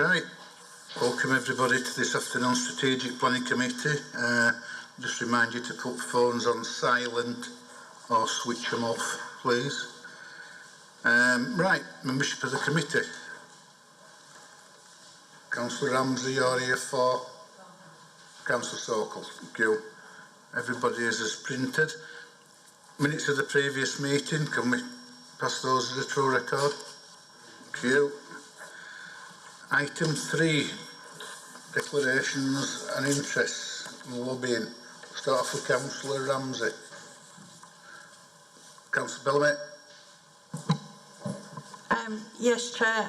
Right, welcome everybody to this afternoon's Strategic Planning Committee. Just remind you to put phones on silent or switch them off, please. Right, membership of the committee. Councillor Ramsey, you're here for? Councillor Sokol, thank you. Everybody is as printed. Minutes of the previous meeting, can we pass those as a true record? Thank you. Item 3, declarations and interests and lobbying. Start off with Councillor Ramsey. Councillor Bellamy. Yes, Chair.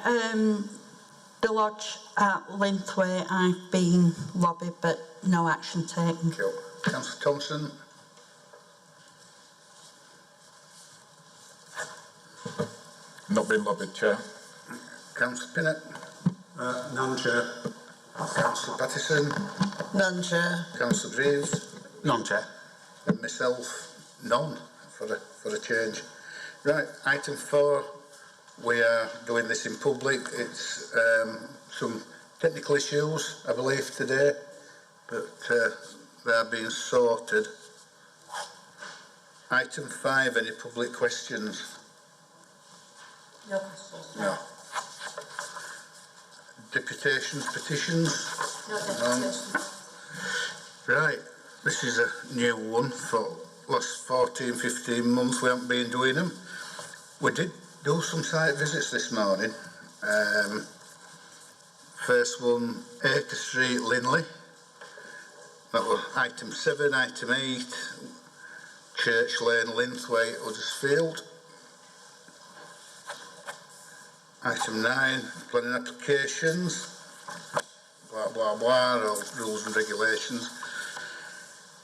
The lodge at Linthwaite, I've been lobbied but no action taken. Thank you. Councillor Thompson. Not been lobbied, Chair. Councillor Pinnett. None, Chair. Councillor Pattison. None, Chair. Councillor Greaves. None, Chair. And myself, none for a change. Right, item 4, we are doing this in public. It's some technical issues, I believe, today, but they are being sorted. Item 5, any public questions? No questions. No. Deputations, petitions? No deputation. Right, this is a new one for last 14-15 months. We haven't been doing them. We did do some site visits this morning. First one, Acre Street, Linley. That was item 7. Item 8, Church Lane, Linthwaite, Huddersfield. Item 9, planning applications. Blah, blah, blah, all rules and regulations.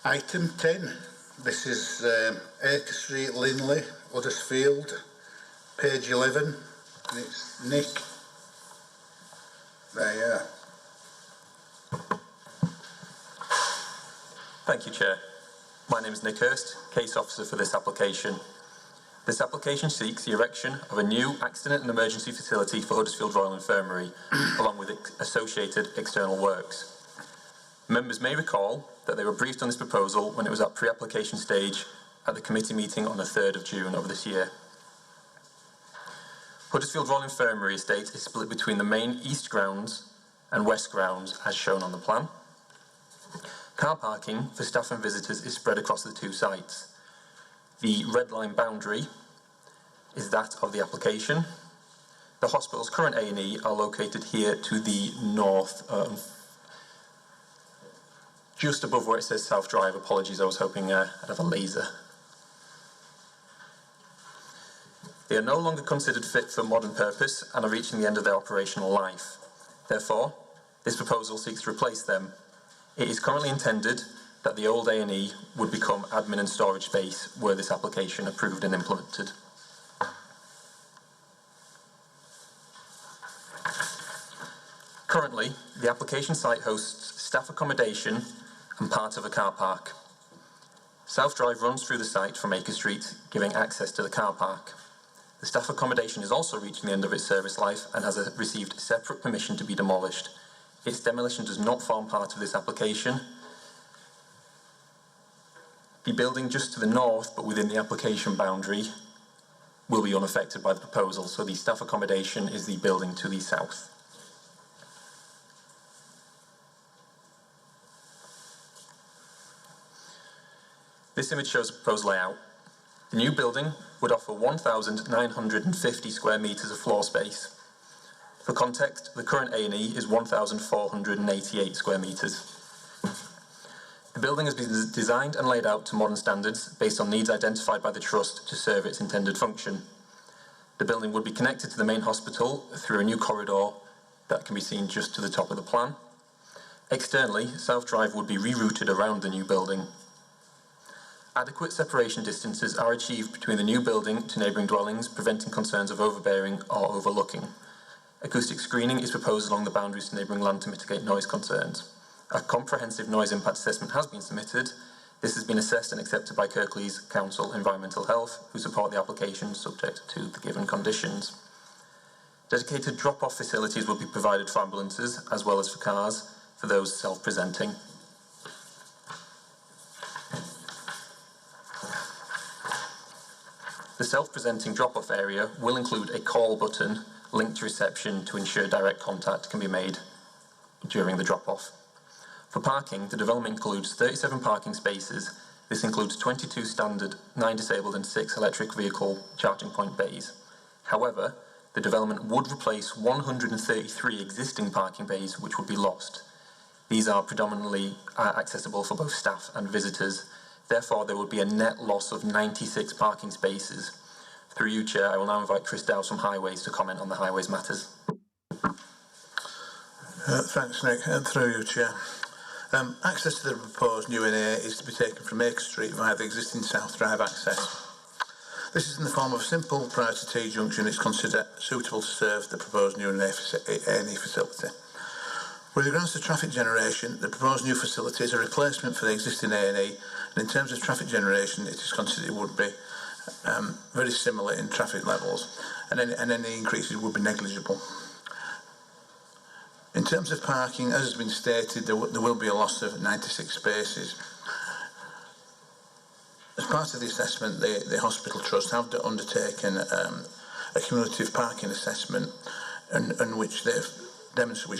Item 10, this is Acre Street, Linley, Huddersfield, page 11, and it's Nick. There you are. Thank you, Chair. My name is Nick Hurst, case officer for this application. This application seeks the erection of a new accident and emergency facility for Huddersfield Royal Infirmary, along with associated external works. Members may recall that they were briefed on this proposal when it was at pre-application stage at the committee meeting on the 3rd of June of this year. Huddersfield Royal Infirmary estate is split between the main east grounds and west grounds as shown on the plan. Car parking for staff and visitors is spread across the two sites. The red line boundary is that of the application. The hospital's current A&E are located here to the north, just above where it says South Drive. Apologies, I was hoping I'd have a laser. They are no longer considered fit for modern purpose and are reaching the end of their operational life. Therefore, this proposal seeks to replace them. It is currently intended that the old A&E would become admin and storage space were this application approved and implemented. Currently, the application site hosts staff accommodation and part of a car park. South Drive runs through the site from Acre Street, giving access to the car park. The staff accommodation is also reaching the end of its service life and has received separate permission to be demolished. Its demolition does not form part of this application. The building just to the north, but within the application boundary, will be unaffected by the proposal, so the staff accommodation is the building to the south. This image shows the proposed layout. The new building would offer 1,950 square metres of floor space. For context, the current A&E is 1,488 square metres. The building has been designed and laid out to modern standards based on needs identified by the Trust to serve its intended function. The building would be connected to the main hospital through a new corridor that can be seen just to the top of the plan. Externally, South Drive would be rerouted around the new building. Adequate separation distances are achieved between the new building to neighbouring dwellings, preventing concerns of overbearing or overlooking. Acoustic screening is proposed along the boundaries to neighbouring land to mitigate noise concerns. A comprehensive noise impact assessment has been submitted. This has been assessed and accepted by Kirklees Council Environmental Health, who support the application subject to the given conditions. Dedicated drop-off facilities will be provided for ambulances as well as for cars for those self-presenting. The self-presenting drop-off area will include a call button linked to reception to ensure direct contact can be made during the drop-off. For parking, the development includes 37 parking spaces. This includes 22 standard, 9 disabled and 6 electric vehicle charging point bays. However, the development would replace 133 existing parking bays which would be lost. These are predominantly accessible for both staff and visitors. Therefore, there would be a net loss of 96 parking spaces. Through you, Chair, I will now invite Chris Dowse from Highways to comment on the Highways matters. Thanks, Nick. Through you, Chair. Access to the proposed new NA is to be taken from Acre Street via the existing South Drive access. This is in the form of a simple prior to T junction. It's considered suitable to serve the proposed new NA facility. With regards to traffic generation, the proposed new facility is a replacement for the existing A&E, and in terms of traffic generation, it is considered it would be very similar in traffic levels, and any increases would be negligible. In terms of parking, as has been stated, there will be a loss of 96 spaces. As part of the assessment, the Hospital Trust have undertaken a cumulative parking assessment, which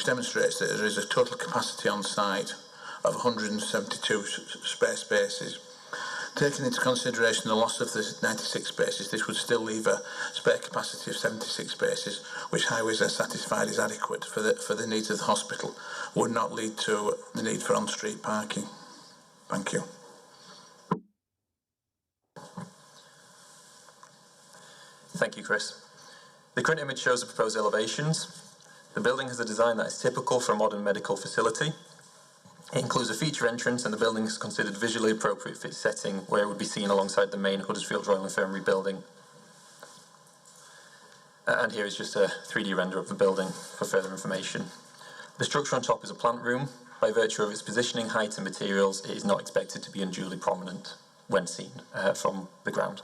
demonstrates that there is a total capacity on site of 172 spare spaces. Taking into consideration the loss of the 96 spaces, this would still leave a spare capacity of 76 spaces, which Highways are satisfied is adequate for the needs of the hospital, would not lead to the need for on-street parking. Thank you. Thank you, Chris. The current image shows the proposed elevations. The building has a design that is typical for a modern medical facility. It includes a feature entrance, and the building is considered visually appropriate for its setting, where it would be seen alongside the main Huddersfield Royal Infirmary building. And here is just a 3D render of the building for further information. The structure on top is a plant room. By virtue of its positioning, height and materials, it is not expected to be unduly prominent when seen from the ground.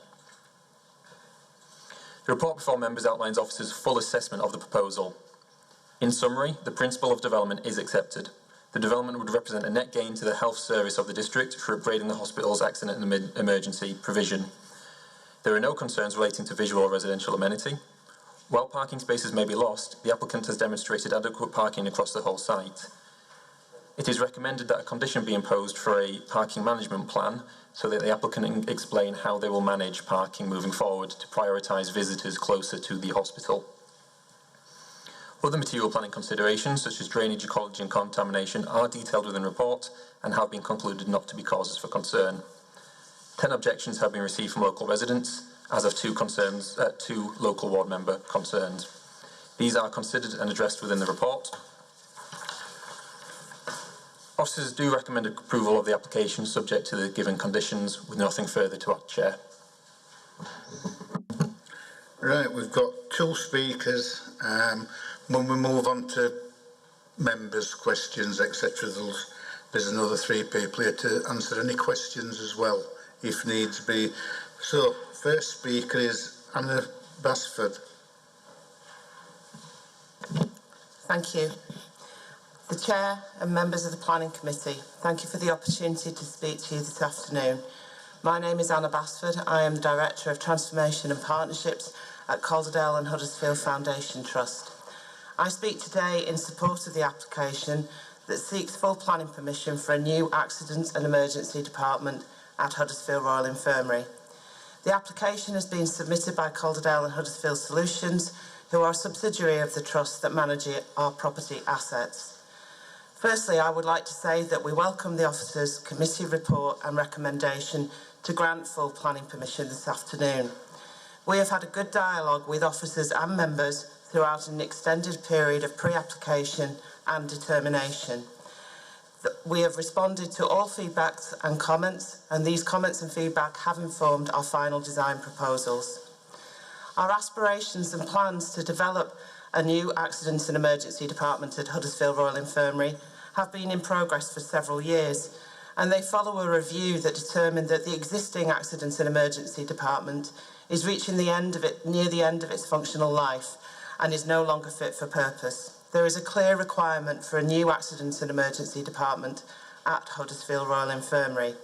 The report before members outlines officers' full assessment of the proposal. In summary, the principle of development is accepted. The development would represent a net gain to the health service of the district for upgrading the hospital's accident and emergency provision. There are no concerns relating to visual or residential amenity. While parking spaces may be lost, the applicant has demonstrated adequate parking across the whole site. It is recommended that a condition be imposed for a parking management plan so that the applicant can explain how they will manage parking moving forward to prioritise visitors closer to the hospital. Other material planning considerations, such as drainage, ecology and contamination, are detailed within the report and have been concluded not to be causes for concern. 10 objections have been received from local residents, as have two local ward member concerns. These are considered and addressed within the report. Officers do recommend approval of the application subject to the given conditions, with nothing further to add, Chair. Right, we've got two speakers. When we move on to members' questions, etc., there's another 3 people here to answer any questions as well, if needs be. So, first speaker is Anna Basford. Thank you. The Chair and members of the Planning Committee, thank you for the opportunity to speak to you this afternoon. My name is Anna Basford. I am Director of Transformation and Partnerships at Calderdale and Huddersfield Foundation Trust. I speak today in support of the application that seeks full planning permission for a new Accident and Emergency Department at Huddersfield Royal Infirmary. The application has been submitted by Calderdale and Huddersfield Solutions, who are a subsidiary of the Trust that manage our property assets. Firstly, I would like to say that we welcome the officers' committee report and recommendation to grant full planning permission this afternoon. We have had a good dialogue with officers and members throughout an extended period of pre-application and determination. We have responded to all feedbacks and comments, and these comments and feedback have informed our final design proposals. Our aspirations and plans to develop a new Accident and Emergency Department at Huddersfield Royal Infirmary have been in progress for several years, and they follow a review that determined that the existing Accident and Emergency Department is reaching near the end of its functional life, and is no longer fit for purpose. There is a clear requirement for a new accident and emergency department at Huddersfield Royal Infirmary.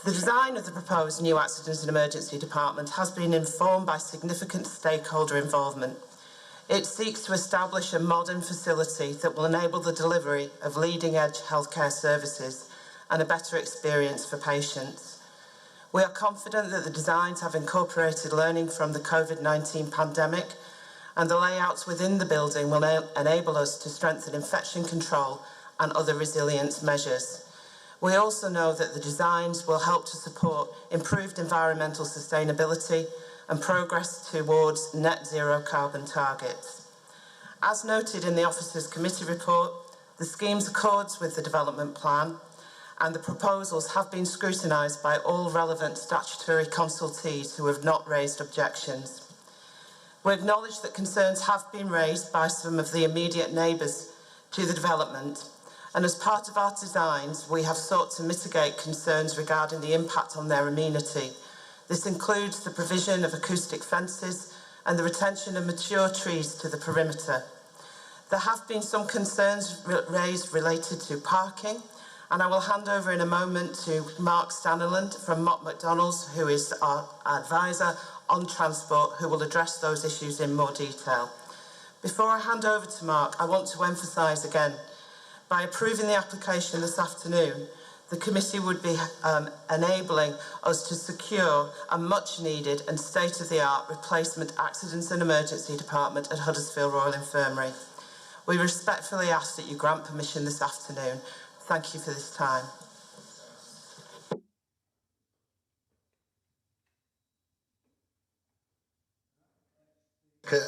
The design of the proposed new accident and emergency department has been informed by significant stakeholder involvement. It seeks to establish a modern facility that will enable the delivery of leading-edge healthcare services and a better experience for patients. We are confident that the designs have incorporated learning from the COVID-19 pandemic, and the layouts within the building will enable us to strengthen infection control and other resilience measures. We also know that the designs will help to support improved environmental sustainability and progress towards net zero carbon targets. As noted in the Officers' Committee report, the schemes accords with the development plan, and the proposals have been scrutinised by all relevant statutory consultees who have not raised objections. We acknowledge that concerns have been raised by some of the immediate neighbours to the development, and as part of our designs, we have sought to mitigate concerns regarding the impact on their amenity. This includes the provision of acoustic fences and the retention of mature trees to the perimeter. There have been some concerns raised related to parking, and I will hand over in a moment to Mark Staniland from Mott MacDonald's, who is our advisor on transport, who will address those issues in more detail. Before I hand over to Mark, I want to emphasise again, by approving the application this afternoon, the committee would be enabling us to secure a much-needed and state-of-the-art replacement accidents and emergency department at Huddersfield Royal Infirmary. We respectfully ask that you grant permission this afternoon. Thank you for this time.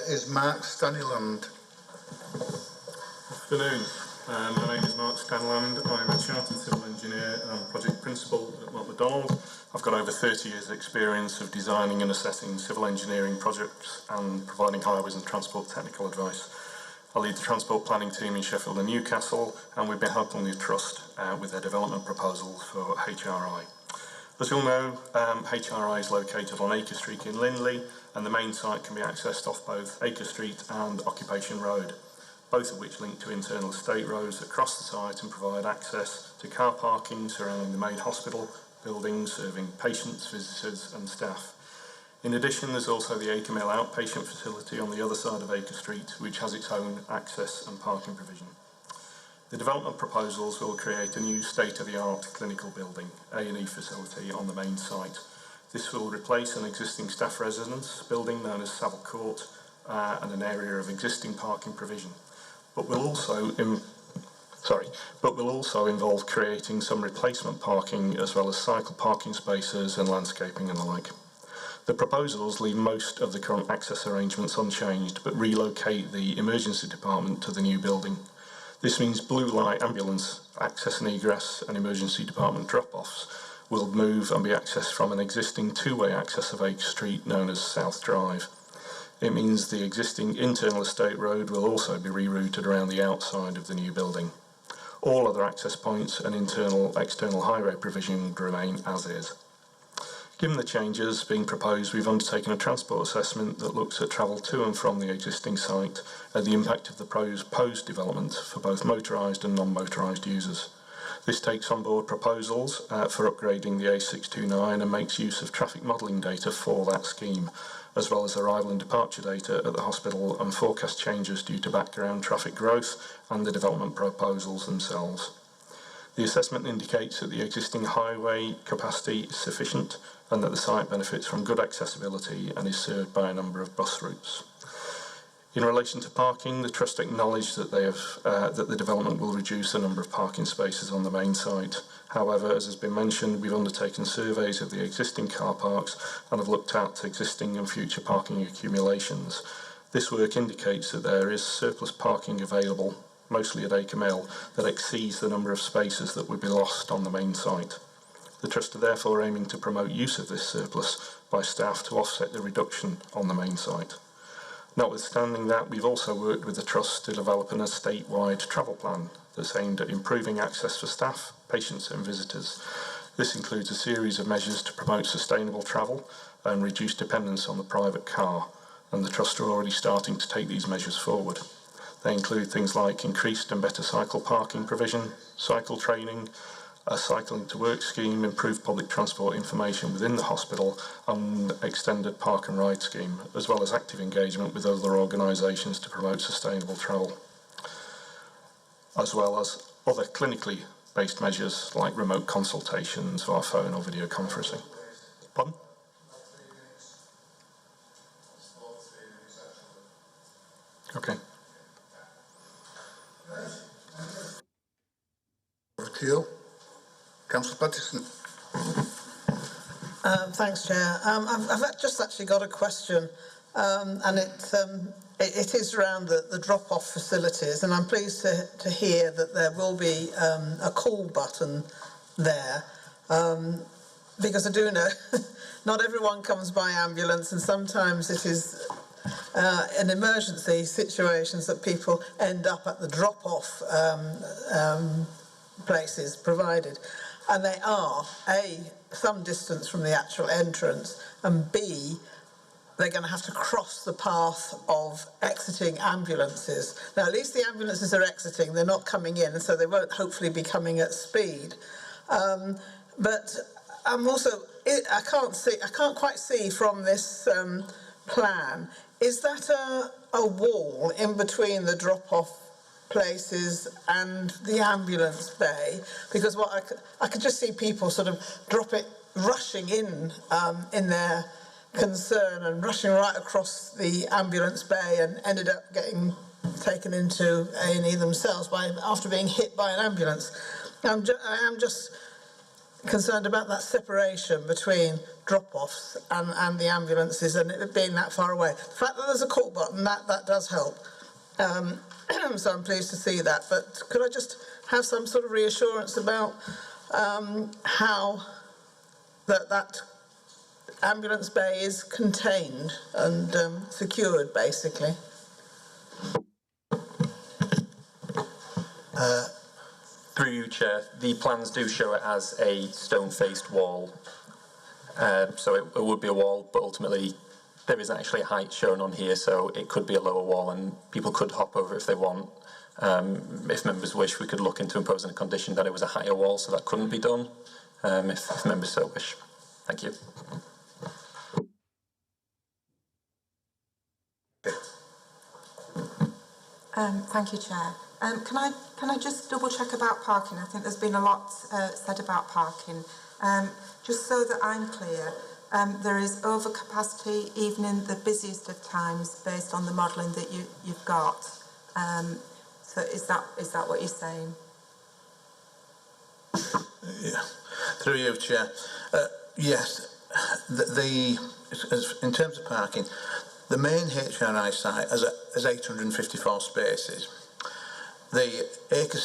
Is Mark Staniland. Afternoon. My name is Mark Scanland. I'm a chartered civil engineer and project principal at Mott MacDonald. I've got over 30 years' experience of designing and assessing civil engineering projects and providing highways and transport technical advice. I lead the transport planning team in Sheffield and Newcastle, and we've been helping the Trust with their development proposals for HRI. As you'll know, HRI is located on Acre Street in Lindley, and the main site can be accessed off both Acre Street and Occupation Road, both of which link to internal estate roads that cross the site and provide access to car parking surrounding the main hospital building, serving patients, visitors and staff. In addition, there's also the Acre Mill outpatient facility on the other side of Acre Street, which has its own access and parking provision. The development proposals will create a new state-of-the-art clinical building, A&E facility on the main site. This will replace an existing staff residence building known as Savile Court and an area of existing parking provision, but will also involve creating some replacement parking as well as cycle parking spaces and landscaping and the like. The proposals leave most of the current access arrangements unchanged, but relocate the emergency department to the new building. This means blue light ambulance access and egress and emergency department drop-offs will move and be accessed from an existing two-way access of Acre Street known as South Drive. It means the existing internal estate road will also be rerouted around the outside of the new building. All other access points and external highway provision remain as is. Given the changes being proposed, we've undertaken a transport assessment that looks at travel to and from the existing site and the impact of the proposed development for both motorised and non-motorised users. This takes on board proposals for upgrading the A629 and makes use of traffic modelling data for that scheme, as well as arrival and departure data at the hospital and forecast changes due to background traffic growth and the development proposals themselves. The assessment indicates that the existing highway capacity is sufficient and that the site benefits from good accessibility and is served by a number of bus routes. In relation to parking, the Trust acknowledged that that the development will reduce the number of parking spaces on the main site. However, as has been mentioned, we've undertaken surveys of the existing car parks and have looked at existing and future parking accumulations. This work indicates that there is surplus parking available, mostly at Acre Mill, that exceeds the number of spaces that would be lost on the main site. The Trust are therefore aiming to promote use of this surplus by staff to offset the reduction on the main site. Notwithstanding that, we've also worked with the Trust to develop a statewide travel plan that's aimed at improving access for staff, patients and visitors. This includes a series of measures to promote sustainable travel and reduce dependence on the private car, and the Trust are already starting to take these measures forward. They include things like increased and better cycle parking provision, cycle training, a cycling to work scheme, improved public transport information within the hospital, and extended park and ride scheme, as well as active engagement with other organisations to promote sustainable travel, as well as other clinically based measures like remote consultations via phone or video conferencing. Pardon? Okay. Over to you. Councillor Petition. Thanks, Chair. I've just actually got a question, and it is around the drop-off facilities, and I'm pleased to hear that there will be a call button there, because I do know not everyone comes by ambulance, and sometimes it is in emergency situations that people end up at the drop-off places provided. And they are, A, some distance from the actual entrance, and B, they're going to have to cross the path of exiting ambulances. Now, at least the ambulances are exiting, they're not coming in, and so they won't hopefully be coming at speed. But I'm also, I can't quite see from this plan, is that a wall in between the drop-off places and the ambulance bay? Because what I could just see people sort of rushing in their concern and rushing right across the ambulance bay, and ended up getting taken into A&E themselves after being hit by an ambulance. I am just concerned about that separation between drop-offs and the ambulances, and it being that far away. The fact that there's a call button, that does help. So I'm pleased to see that. But could I just have some sort of reassurance about how that ambulance bay is contained and secured, basically? Through you, Chair, the plans do show it as a stone-faced wall. So it would be a wall, but ultimately there isn't actually a height shown on here, so it could be a lower wall and people could hop over if they want. If members wish, we could look into imposing a condition that it was a higher wall, so that couldn't be done, if members so wish. Thank you. Thank you, Chair. Can I just double check about parking? I think there's been a lot said about parking. Just so that I'm clear, there is overcapacity even in the busiest of times based on the modelling that you've got. So is that what you're saying? Yeah, through you, Chair. Yes, in terms of parking, the main HRI site has 854 spaces. The Acre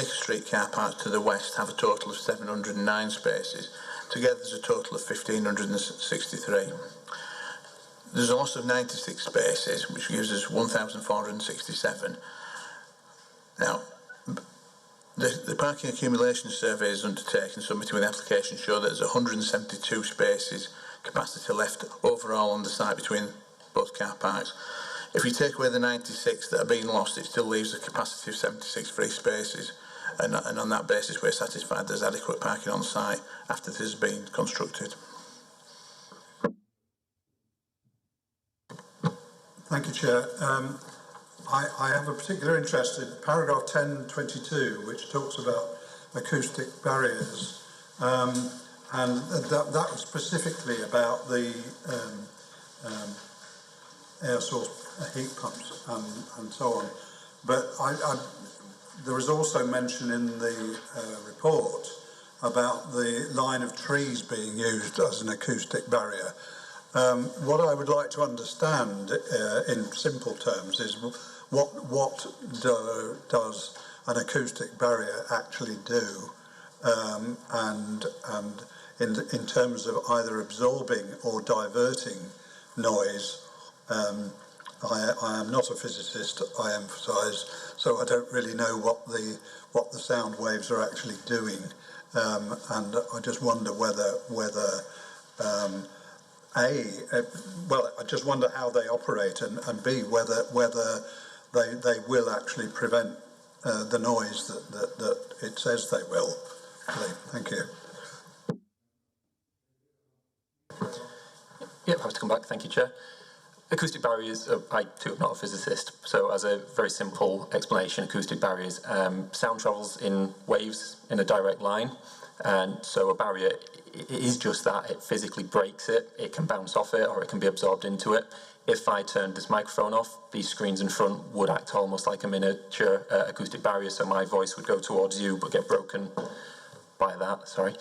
Street car park to the west have a total of 709 spaces. Together there's a total of 1,563. There's a loss of 96 spaces, which gives us 1,467. Now, the parking accumulation survey is undertaken, submitted with the application, show that there's 172 spaces capacity left overall on the site between both car parks. If you take away the 96 that are being lost, it still leaves a capacity of 76 free spaces, and on that basis we're satisfied there's adequate parking on site after this has been constructed. Thank you, Chair. I have a particular interest in paragraph 10.22, which talks about acoustic barriers, and that was specifically about the air source heat pumps and so on. But there was also mention in the report about the line of trees being used as an acoustic barrier. What I would like to understand in simple terms is what does an acoustic barrier actually do, and in terms of either absorbing or diverting noise. I am not a physicist, I emphasise, so I don't really know what the sound waves are actually doing, and I just wonder whether well, I just wonder how they operate, and B, whether they will actually prevent the noise that it says they will. Thank you. Yep, happy to come back. Thank you, Chair. Acoustic barriers, I too am not a physicist, so as a very simple explanation, acoustic barriers, sound travels in waves in a direct line, and so a barrier, it is just that, it physically breaks it, it can bounce off it or it can be absorbed into it. If I turned this microphone off, these screens in front would act almost like a miniature acoustic barrier, so my voice would go towards you but get broken by that, sorry.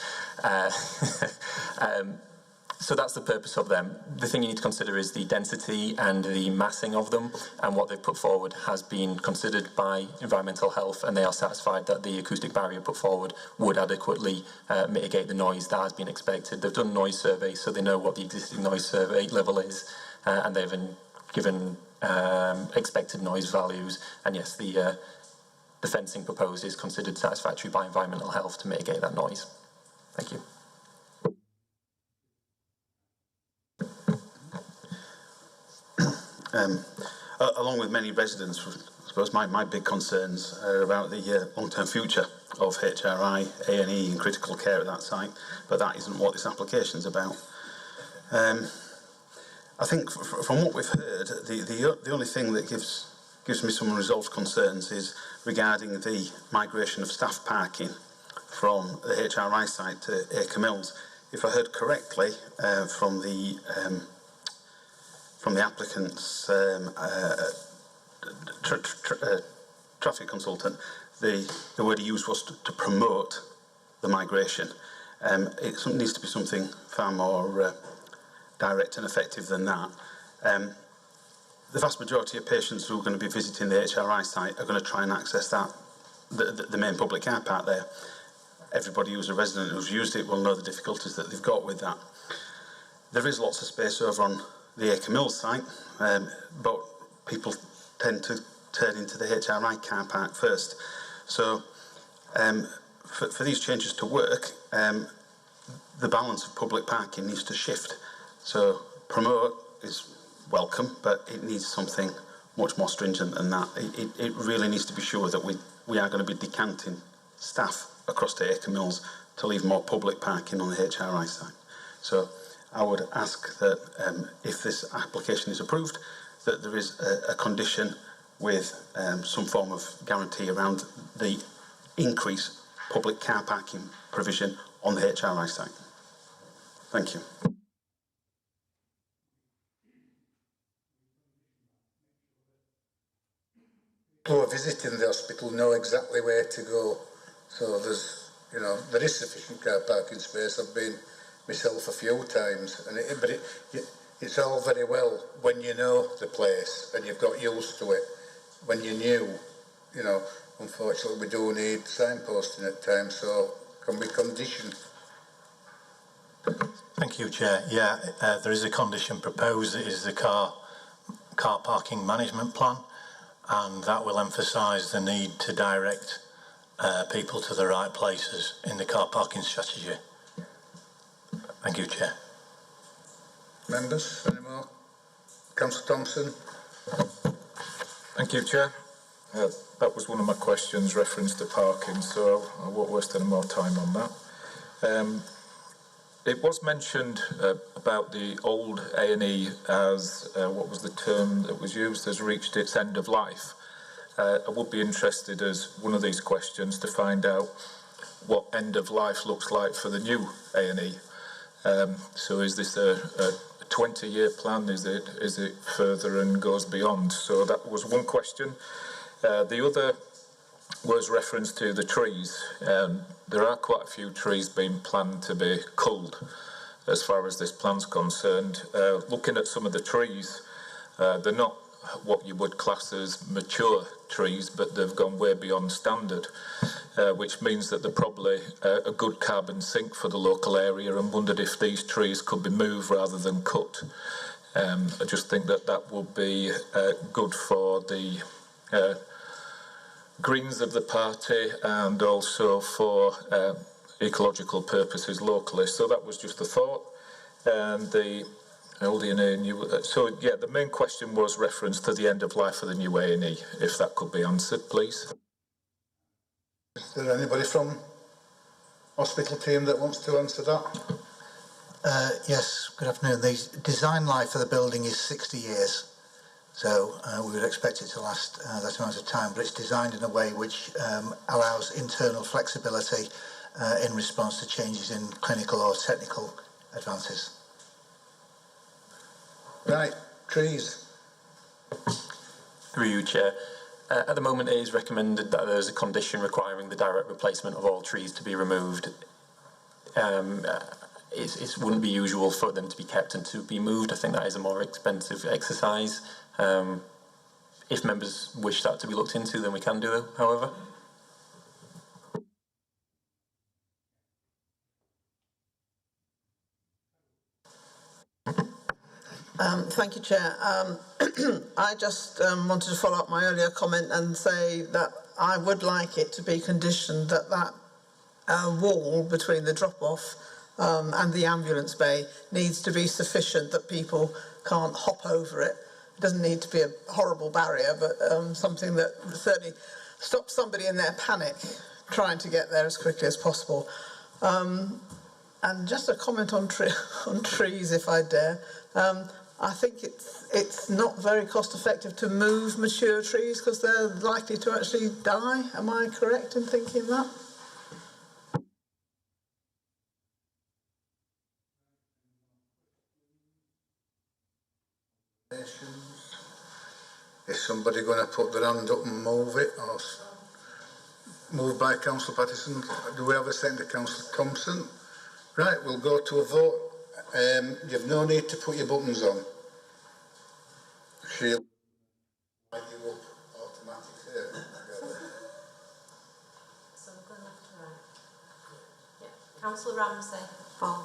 So that's the purpose of them. The thing you need to consider is the density and the massing of them, and what they've put forward has been considered by environmental health, and they are satisfied that the acoustic barrier put forward would adequately mitigate the noise that has been expected. They've done noise surveys, so they know what the existing noise survey level is, and they've given expected noise values, and yes, the fencing proposed is considered satisfactory by environmental health to mitigate that noise. Thank you. Along with many residents, I suppose my big concerns are about the long-term future of HRI, A&E and critical care at that site, but that isn't what this application is about. I think from what we've heard, the only thing that gives me some unresolved concerns is regarding the migration of staff parking from the HRI site to Acre Mills. If I heard correctly from the applicant's traffic consultant, the word he used was to promote the migration. It needs to be something far more direct and effective than that. The vast majority of patients who are going to be visiting the HRI site are going to try and access the main public car park there. Everybody who's a resident who's used it will know the difficulties that they've got with that. There is lots of space over on the Acre Mills site, but people tend to turn into the HRI car park first. So for these changes to work, the balance of public parking needs to shift. So promote is welcome, but it needs something much more stringent than that. It really needs to be sure that we are going to be decanting staff across to Acre Mills to leave more public parking on the HRI site. So I would ask that if this application is approved, that there is a condition with some form of guarantee around the increased public car parking provision on the HRI site. Thank you. People who are visiting the hospital know exactly where to go. So there is sufficient car parking space. I've been myself a few times, but it's all very well when you know the place and you've got used to it. When you're new, unfortunately we do need signposting at times, so can we condition? Thank you, Chair. Yeah, there is a condition proposed. It is the car parking management plan, and that will emphasise the need to direct people to the right places in the car parking strategy. Thank you, Chair. Members, any more? Councillor Thompson. Thank you, Chair. That was one of my questions, reference to parking, so I won't waste any more time on that. It was mentioned about the old A&E as, what was the term that was used, has reached its end of life. I would be interested as one of these questions to find out what end of life looks like for the new A&E. So is this a 20-year plan? Is it further and goes beyond? So that was one question. The other was reference to the trees. There are quite a few trees being planned to be culled as far as this plan's concerned. Looking at some of the trees, they're not what you would class as mature trees, but they've gone way beyond standard, which means that they're probably a good carbon sink for the local area, and wondered if these trees could be moved rather than cut. I just think that would be good for the Greens of the party and also for ecological purposes locally. So that was just a thought. And the Aldi and A&E. So yeah, the main question was reference to the end of life of the new A&E. If that could be answered, please. Is there anybody from hospital team that wants to answer that? Yes, good afternoon. The design life of the building is 60 years, so we would expect it to last that amount of time, but it's designed in a way which allows internal flexibility in response to changes in clinical or technical advances. Right, trees. Through you, Chair. At the moment, it is recommended that there is a condition requiring the direct replacement of all trees to be removed. It wouldn't be usual for them to be kept and to be moved. I think that is a more expensive exercise. If members wish that to be looked into, then we can do it, however. Thank you, Chair. I just wanted to follow up my earlier comment and say that I would like it to be conditioned that wall between the drop-off and the ambulance bay needs to be sufficient that people can't hop over it. It doesn't need to be a horrible barrier, but something that certainly stops somebody in their panic trying to get there as quickly as possible. And just a comment on trees, if I dare. I think it's not very cost effective to move mature trees because they're likely to actually die. Am I correct in thinking that? Is somebody going to put their hand up and move it, or moved by Councillor Patterson? Do we have a second to Councillor Thompson? Right, we'll go to a vote. You've no need to put your buttons on. She'll light you up automatically. So we're going left to right. Yeah. Councillor Ramsey. For.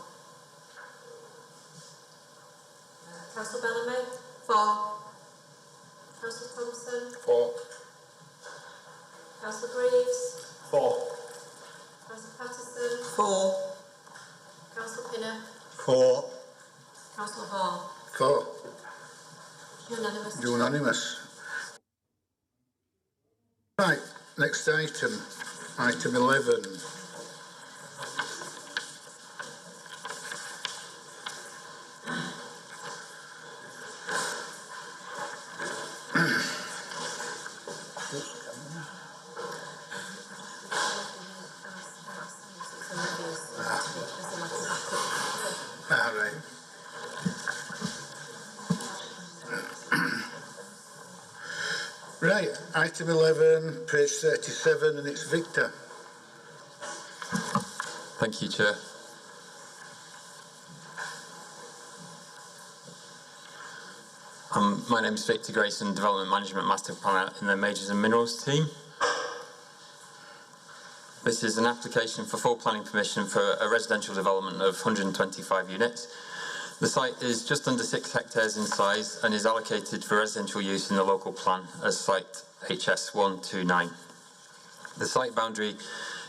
Councillor Bellamy. For. Councillor Thompson. For. Councillor Greaves. For. Councillor Patterson. For. Councillor Pinner. For. Councillor Hall. For. Unanimous. Unanimous. Right, next item. Item 11. Right, item 11, page 37, and it's Victor. Thank you, Chair. My name is Victor Grayson, Development Management Master Planner in the Majors and Minerals team. This is an application for full planning permission for a residential development of 125 units. The site is just under 6 hectares in size and is allocated for residential use in the local plan as site HS129. The site boundary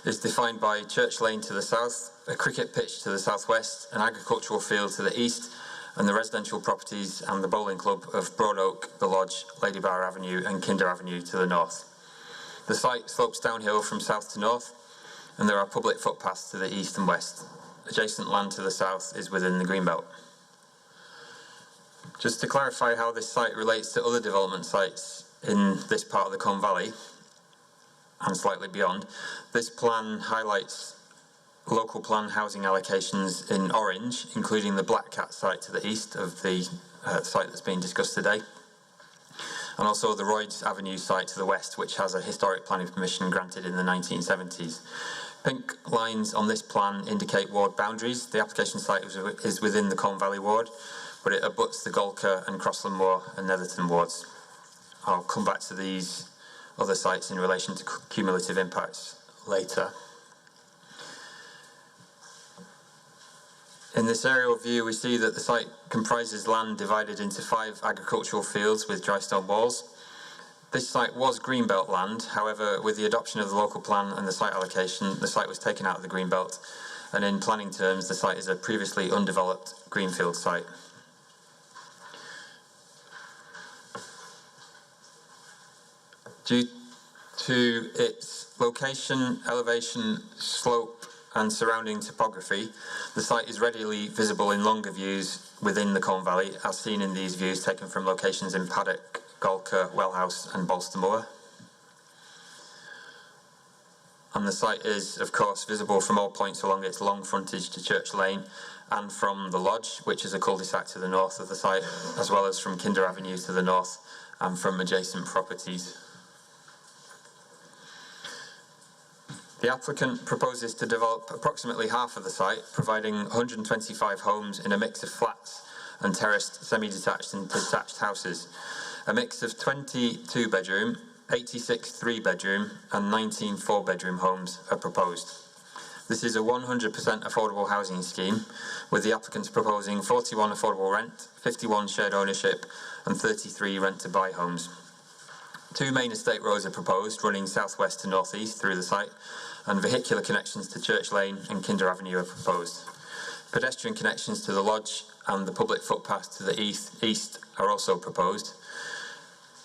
is defined by Church Lane to the south, a cricket pitch to the southwest, an agricultural field to the east, and the residential properties and the bowling club of Broad Oak, The Lodge, Lady Bar Avenue and Kinder Avenue to the north. The site slopes downhill from south to north, and there are public footpaths to the east and west. Adjacent land to the south is within the Greenbelt. Just to clarify how this site relates to other development sites in this part of the Colne Valley and slightly beyond, this plan highlights local plan housing allocations in orange, including the Black Cat site to the east of the site that's being discussed today, and also the Royds Avenue site to the west, which has a historic planning permission granted in the 1970s. Pink lines on this plan indicate ward boundaries. The application site is within the Colne Valley ward, but it abuts the Golker and Crossland Moor and Netherton wards. I'll come back to these other sites in relation to cumulative impacts later. In this aerial view, we see that the site comprises land divided into 5 agricultural fields with dry stone walls. This site was Greenbelt land, however, with the adoption of the local plan and the site allocation, the site was taken out of the Greenbelt, and in planning terms, the site is a previously undeveloped greenfield site. Due to its location, elevation, slope and surrounding topography, the site is readily visible in longer views within the Colne Valley, as seen in these views taken from locations in Paddock, Golker, Wellhouse and Bolstermoor. And the site is, of course, visible from all points along its long frontage to Church Lane and from the Lodge, which is a cul-de-sac to the north of the site, as well as from Kinder Avenue to the north and from adjacent properties. The applicant proposes to develop approximately half of the site, providing 125 homes in a mix of flats and terraced, semi-detached and detached houses. A mix of 20 two-bedroom, 86 three-bedroom and 19 four-bedroom homes are proposed. This is a 100% affordable housing scheme, with the applicants proposing 41 affordable rent, 51 shared ownership and 33 rent-to-buy homes. 2 main estate roads are proposed, running southwest to northeast through the site, and vehicular connections to Church Lane and Kinder Avenue are proposed. Pedestrian connections to the Lodge and the public footpath to the east are also proposed.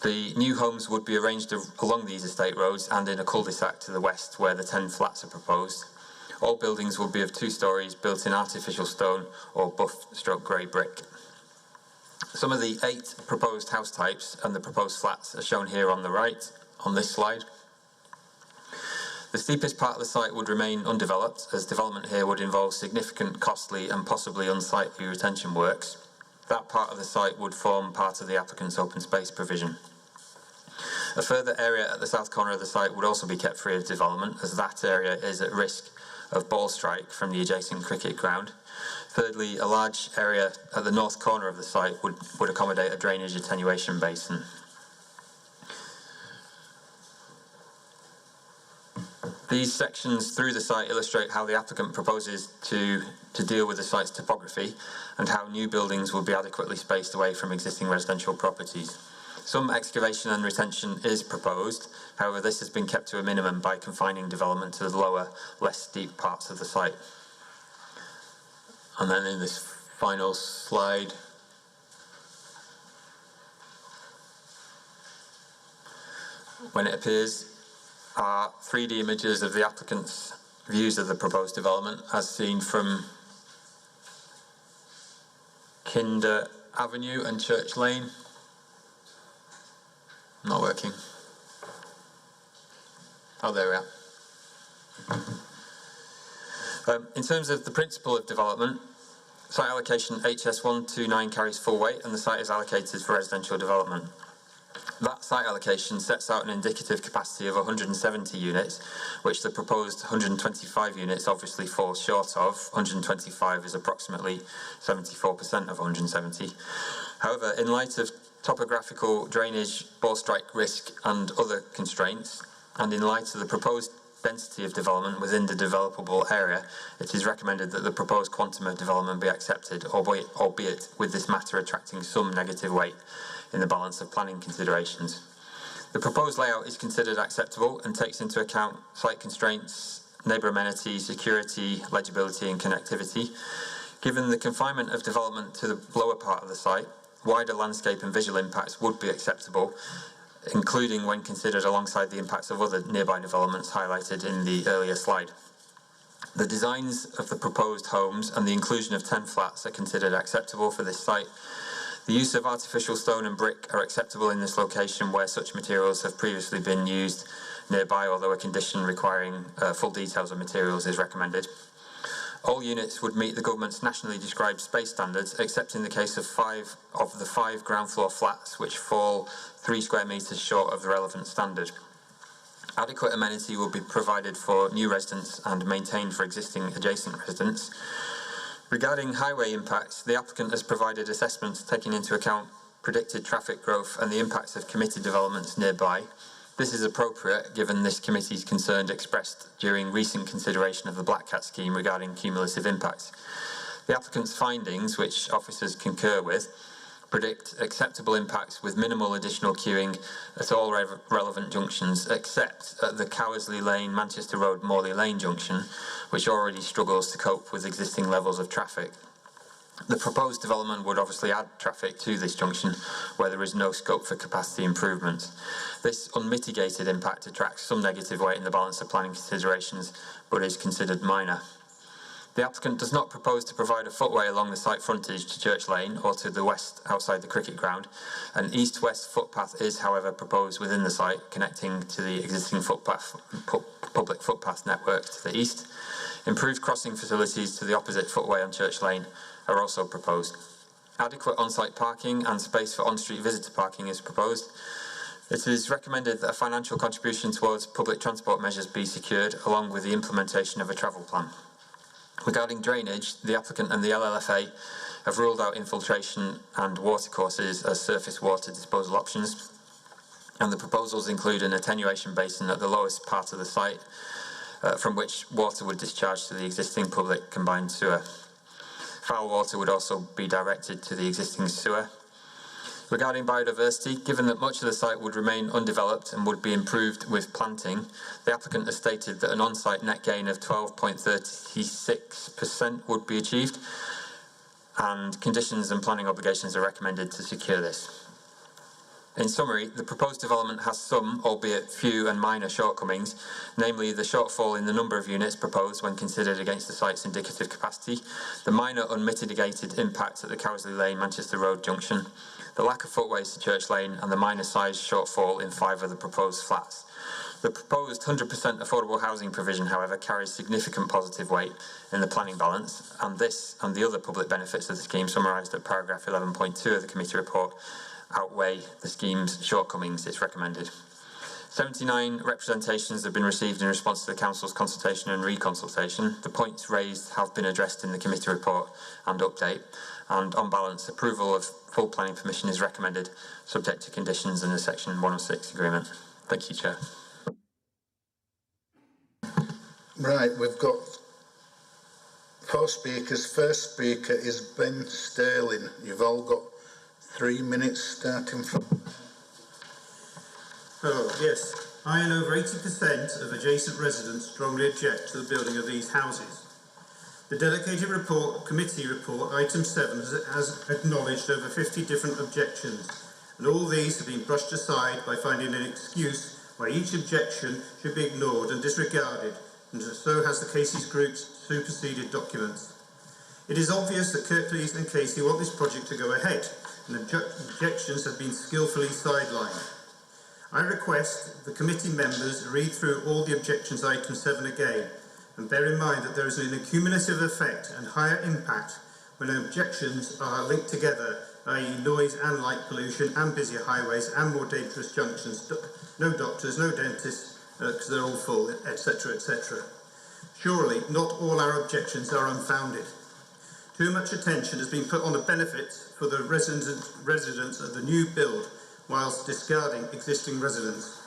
The new homes would be arranged along these estate roads and in a cul-de-sac to the west, where the 10 flats are proposed. All buildings will be of 2 storeys, built in artificial stone or buff/grey brick. Some of the 8 proposed house types and the proposed flats are shown here on the right on this slide. The steepest part of the site would remain undeveloped, as development here would involve significant, costly and possibly unsightly retention works. That part of the site would form part of the applicant's open space provision. A further area at the south corner of the site would also be kept free of development, as that area is at risk of ball strike from the adjacent cricket ground. Thirdly, a large area at the north corner of the site would accommodate a drainage attenuation basin. These sections through the site illustrate how the applicant proposes to deal with the site's topography and how new buildings will be adequately spaced away from existing residential properties. Some excavation and retention is proposed, however this has been kept to a minimum by confining development to the lower, less steep parts of the site. And then in this final slide, when it appears, are 3D images of the applicant's views of the proposed development as seen from Kinder Avenue and Church Lane. Not working. Oh, there we are. In terms of the principle of development, site allocation HS129 carries full weight and the site is allocated for residential development. That site allocation sets out an indicative capacity of 170 units, which the proposed 125 units obviously falls short of. 125 is approximately 74% of 170. However, in light of topographical, drainage, ball strike risk and other constraints, and in light of the proposed density of development within the developable area, it is recommended that the proposed quantum of development be accepted, albeit with this matter attracting some negative weight in the balance of planning considerations. The proposed layout is considered acceptable and takes into account site constraints, neighbour amenities, security, legibility and connectivity. Given the confinement of development to the lower part of the site, wider landscape and visual impacts would be acceptable, including when considered alongside the impacts of other nearby developments highlighted in the earlier slide. The designs of the proposed homes and the inclusion of 10 flats are considered acceptable for this site. The use of artificial stone and brick are acceptable in this location where such materials have previously been used nearby, although a condition requiring full details of materials is recommended. All units would meet the government's nationally described space standards, except in the case of 5 of the 5 ground floor flats, which fall 3 square metres short of the relevant standard. Adequate amenity will be provided for new residents and maintained for existing adjacent residents. Regarding highway impacts, the applicant has provided assessments taking into account predicted traffic growth and the impacts of committed developments nearby. This is appropriate given this committee's concern expressed during recent consideration of the Black Cat scheme regarding cumulative impacts. The applicant's findings, which officers concur with, predict acceptable impacts with minimal additional queuing at all relevant junctions, except at the Cowersley Lane, Manchester Road, Morley Lane junction, which already struggles to cope with existing levels of traffic. The proposed development would obviously add traffic to this junction where there is no scope for capacity improvements. This unmitigated impact attracts some negative weight in the balance of planning considerations, but is considered minor. The applicant does not propose to provide a footway along the site frontage to Church Lane or to the west outside the cricket ground. An east-west footpath is, however, proposed within the site, connecting to the existing public footpath network to the east. Improved crossing facilities to the opposite footway on Church Lane are also proposed. Adequate on-site parking and space for on-street visitor parking is proposed. It is recommended that a financial contribution towards public transport measures be secured, along with the implementation of a travel plan. Regarding drainage, the applicant and the LLFA have ruled out infiltration and watercourses as surface water disposal options, and the proposals include an attenuation basin at the lowest part of the site, from which water would discharge to the existing public combined sewer. Foul water would also be directed to the existing sewer. Regarding biodiversity, given that much of the site would remain undeveloped and would be improved with planting, the applicant has stated that an on-site net gain of 12.36% would be achieved, and conditions and planning obligations are recommended to secure this. In summary, the proposed development has some, albeit few and minor shortcomings, namely the shortfall in the number of units proposed when considered against the site's indicative capacity, the minor unmitigated impact at the Cowsley Lane Manchester Road junction, the lack of footways to Church Lane, and the minor size shortfall in 5 of the proposed flats. The proposed 100% affordable housing provision, however, carries significant positive weight in the planning balance, and this and the other public benefits of the scheme summarised at paragraph 11.2 of the committee report outweigh the scheme's shortcomings. It's recommended. 79 representations have been received in response to the Council's consultation and reconsultation. The points raised have been addressed in the committee report and update, and on balance, approval of full planning permission is recommended, subject to conditions in the Section 106 agreement. Thank you, Chair. Right, we've got 4 speakers. First speaker is Ben Sterling. You've all got 3 minutes starting from... Hello, yes. I and over 80% of adjacent residents strongly object to the building of these houses. The delegated committee report, item 7, has acknowledged over 50 different objections, and all these have been brushed aside by finding an excuse why each objection should be ignored and disregarded, and so has the Casey's Group's superseded documents. It is obvious that Kirklees and Casey want this project to go ahead, and objections have been skillfully sidelined. I request the committee members read through all the objections item 7 again, and bear in mind that there is an cumulative effect and higher impact when objections are linked together, i.e. noise and light pollution and busier highways and more dangerous junctions, no doctors, no dentists, because they're all full, etc., etc. Surely not all our objections are unfounded. Too much attention has been put on the benefits for the residents of the new build, whilst discarding existing residents.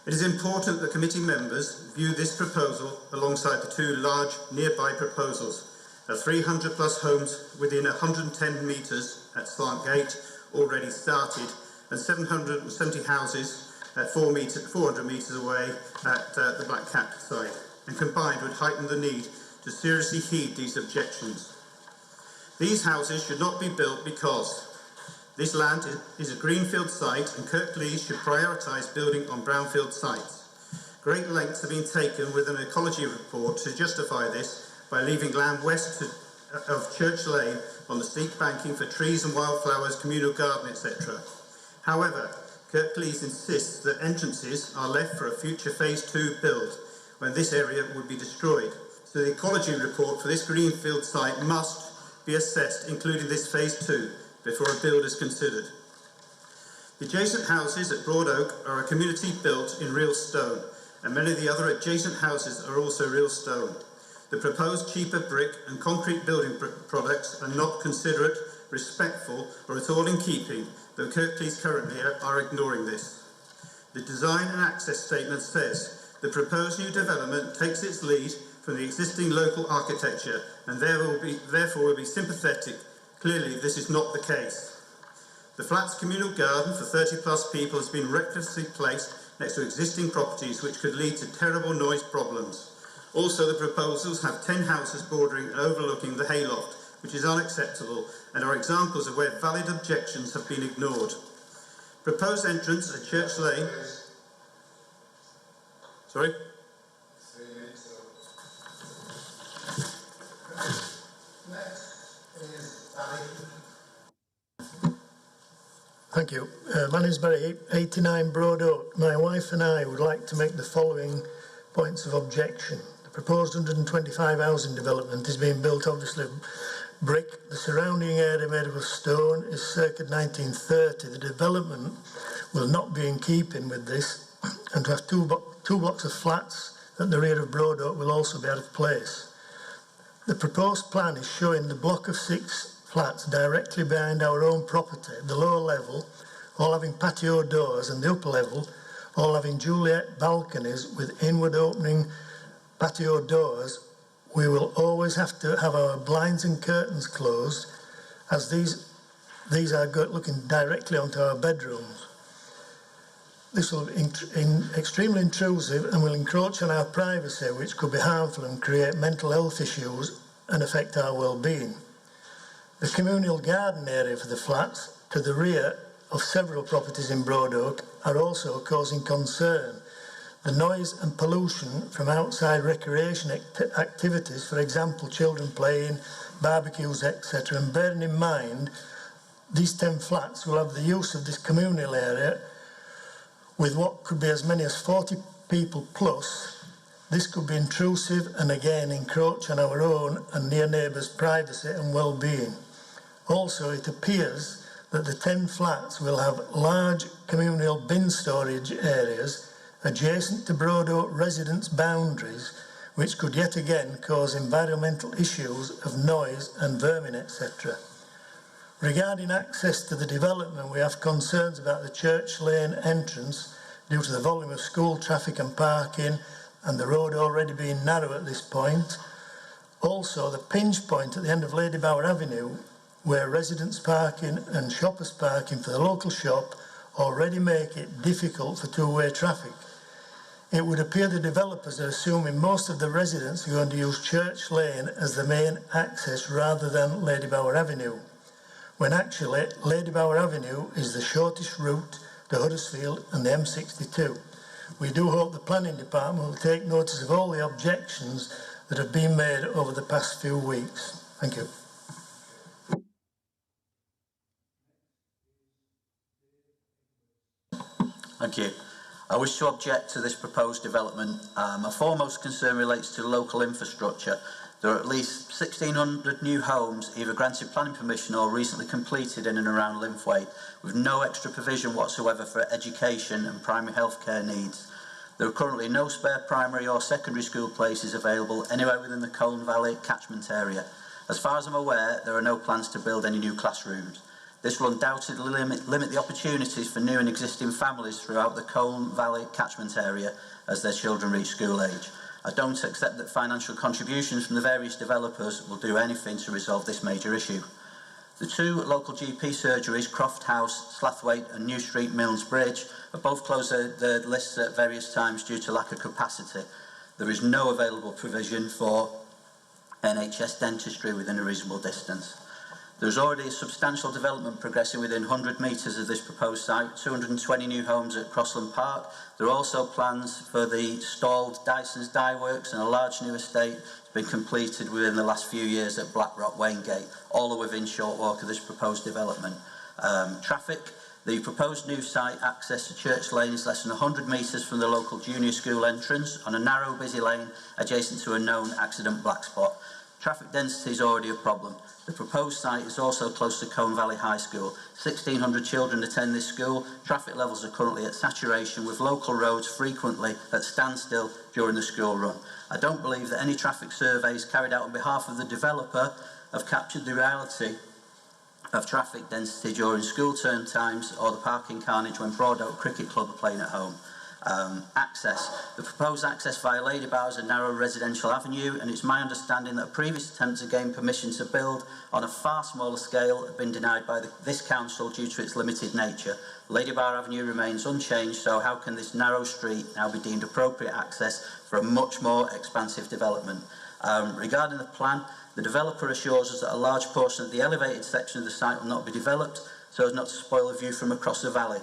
It is important that committee members view this proposal alongside the 2 large nearby proposals, of 300 plus homes within 110 metres at Slant Gate already started, and 770 houses at 400 metres away at the Black Cat site, and combined would heighten the need to seriously heed these objections. These houses should not be built because this land is a greenfield site, and Kirklees should prioritise building on brownfield sites. Great lengths have been taken with an ecology report to justify this by leaving land west of Church Lane on the steep banking for trees and wildflowers, communal garden, etc. However, Kirklees insists that entrances are left for a future phase 2 build, when this area would be destroyed. So the ecology report for this greenfield site must be assessed, including this phase 2, before a build is considered. The adjacent houses at Broad Oak are a community built in real stone, and many of the other adjacent houses are also real stone. The proposed cheaper brick and concrete building products are not considerate, respectful, or at all in keeping, though Kirklees currently are ignoring this. The design and access statement says the proposed new development takes its lead from the existing local architecture and therefore will be sympathetic. Clearly, this is not the case. The flat's communal garden for 30 plus people has been recklessly placed next to existing properties, which could lead to terrible noise problems. Also, the proposals have 10 houses bordering and overlooking the hayloft, which is unacceptable and are examples of where valid objections have been ignored. Proposed entrance at Church Lane. Sorry? Thank you. My name is Barry, 89 Broad Oak. My wife and I would like to make the following points of objection. The proposed 125 housing development is being built obviously brick. The surrounding area made of stone is circa 1930. The development will not be in keeping with this, and to have two blocks of flats at the rear of Broad Oak will also be out of place. The proposed plan is showing the block of 6 flats directly behind our own property, the lower level, all having patio doors, and the upper level, all having Juliet balconies with inward opening patio doors. We will always have to have our blinds and curtains closed, as these are looking directly onto our bedrooms. This will be extremely intrusive and will encroach on our privacy, which could be harmful and create mental health issues and affect our well-being. The communal garden area for the flats to the rear of several properties in Broad Oak are also causing concern. The noise and pollution from outside recreation activities, for example, children playing, barbecues, etc., and bearing in mind these 10 flats will have the use of this communal area with what could be as many as 40 people plus. This could be intrusive and again encroach on our own and near neighbours' privacy and well-being. Also, it appears that the 10 flats will have large communal bin storage areas adjacent to Broad Oak residents' boundaries, which could yet again cause environmental issues of noise and vermin, etc. Regarding access to the development, we have concerns about the Church Lane entrance due to the volume of school traffic and parking and the road already being narrow at this point. Also, the pinch point at the end of Lady Bower Avenue, where residents parking and shoppers parking for the local shop already make it difficult for two-way traffic. It would appear the developers are assuming most of the residents are going to use Church Lane as the main access rather than Lady Bower Avenue, when actually Lady Bower Avenue is the shortest route to Huddersfield and the M62. We do hope the planning department will take notice of all the objections that have been made over the past few weeks. Thank you. Thank you. I wish to object to this proposed development. My foremost concern relates to local infrastructure. There are at least 1,600 new homes either granted planning permission or recently completed in and around Linthwaite, with no extra provision whatsoever for education and primary health care needs. There are currently no spare primary or secondary school places available anywhere within the Colne Valley catchment area. As far as I'm aware, there are no plans to build any new classrooms. This will undoubtedly limit the opportunities for new and existing families throughout the Colne Valley catchment area as their children reach school age. I don't accept that financial contributions from the various developers will do anything to resolve this major issue. The 2 local GP surgeries, Croft House, Slathwaite and New Street Milnes Bridge, have both closed their lists at various times due to lack of capacity. There is no available provision for NHS dentistry within a reasonable distance. There is already a substantial development progressing within 100 metres of this proposed site, 220 new homes at Crossland Park. There are also plans for the stalled Dyson's Dye Works and a large new estate has been completed within the last few years at Blackrock Waingate, all are within short walk of this proposed development. Traffic. The proposed new site access to Church Lane is less than 100 metres from the local junior school entrance on a narrow, busy lane adjacent to a known accident black spot. Traffic density is already a problem. The proposed site is also close to Colne Valley High School. 1,600 children attend this school. Traffic levels are currently at saturation, with local roads frequently at standstill during the school run. I don't believe that any traffic surveys carried out on behalf of the developer have captured the reality of traffic density during school term times or the parking carnage when Broad Oak Cricket Club are playing at home. Access. The proposed access via Lady Bower is a narrow residential avenue, and it's my understanding that a previous attempt to gain permission to build on a far smaller scale had been denied by this council due to its limited nature. Lady Bower Avenue remains unchanged, so how can this narrow street now be deemed appropriate access for a much more expansive development? Regarding the plan, the developer assures us that a large portion of the elevated section of the site will not be developed so as not to spoil the view from across the valley.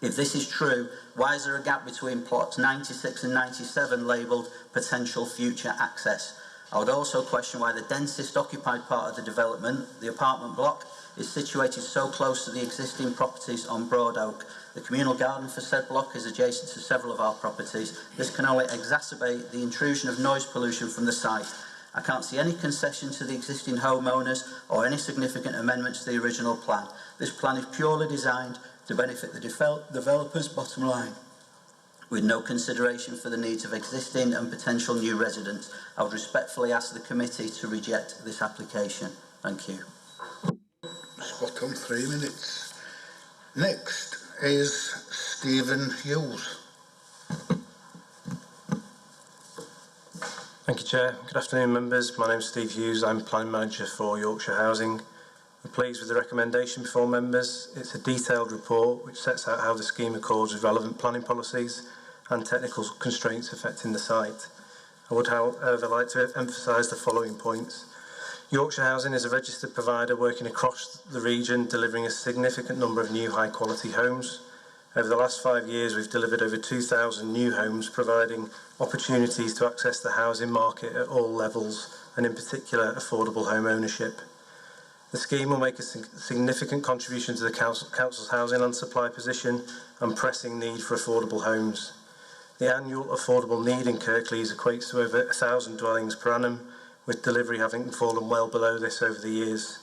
If this is true, why is there a gap between plots 96 and 97 labelled potential future access? I would also question why the densest occupied part of the development, the apartment block, is situated so close to the existing properties on Broad Oak. The communal garden for said block is adjacent to several of our properties. This can only exacerbate the intrusion of noise pollution from the site. I can't see any concession to the existing homeowners or any significant amendments to the original plan. This plan is purely designed to benefit the developer's bottom line, with no consideration for the needs of existing and potential new residents. I would respectfully ask the committee to reject this application. Thank you. Spot on, 3 minutes. Next is Stephen Hughes. Thank you, Chair. Good afternoon, members. My name is Steve Hughes. I'm Planning Manager for Yorkshire Housing. I'm pleased with the recommendation before members. It's a detailed report which sets out how the scheme accords with relevant planning policies and technical constraints affecting the site. I would, however, like to emphasise the following points. Yorkshire Housing is a registered provider working across the region, delivering a significant number of new high-quality homes. Over the last 5 years, we've delivered over 2,000 new homes, providing opportunities to access the housing market at all levels, and in particular, affordable home ownership. The scheme will make a significant contribution to the Council's housing and supply position and pressing need for affordable homes. The annual affordable need in Kirklees equates to over 1,000 dwellings per annum, with delivery having fallen well below this over the years.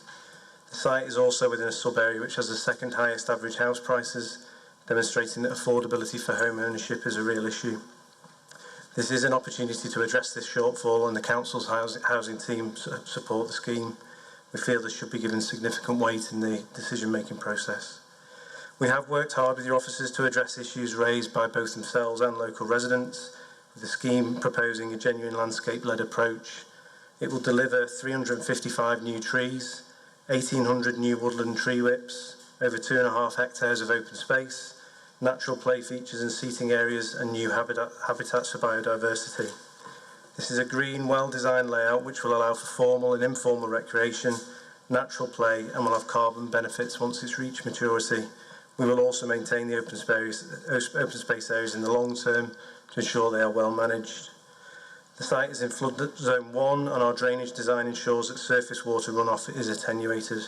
The site is also within a sub-area which has the second highest average house prices, demonstrating that affordability for home ownership is a real issue. This is an opportunity to address this shortfall, and the Council's housing team support the scheme. We feel this should be given significant weight in the decision-making process. We have worked hard with your officers to address issues raised by both themselves and local residents, with the scheme proposing a genuine landscape-led approach. It will deliver 355 new trees, 1,800 new woodland tree whips, over 2.5 hectares of open space, natural play features and seating areas, and new habitats for biodiversity. This is a green, well-designed layout which will allow for formal and informal recreation, natural play, and will have carbon benefits once it's reached maturity. We will also maintain the open space areas in the long term to ensure they are well managed. The site is in flood zone 1, and our drainage design ensures that surface water runoff is attenuated.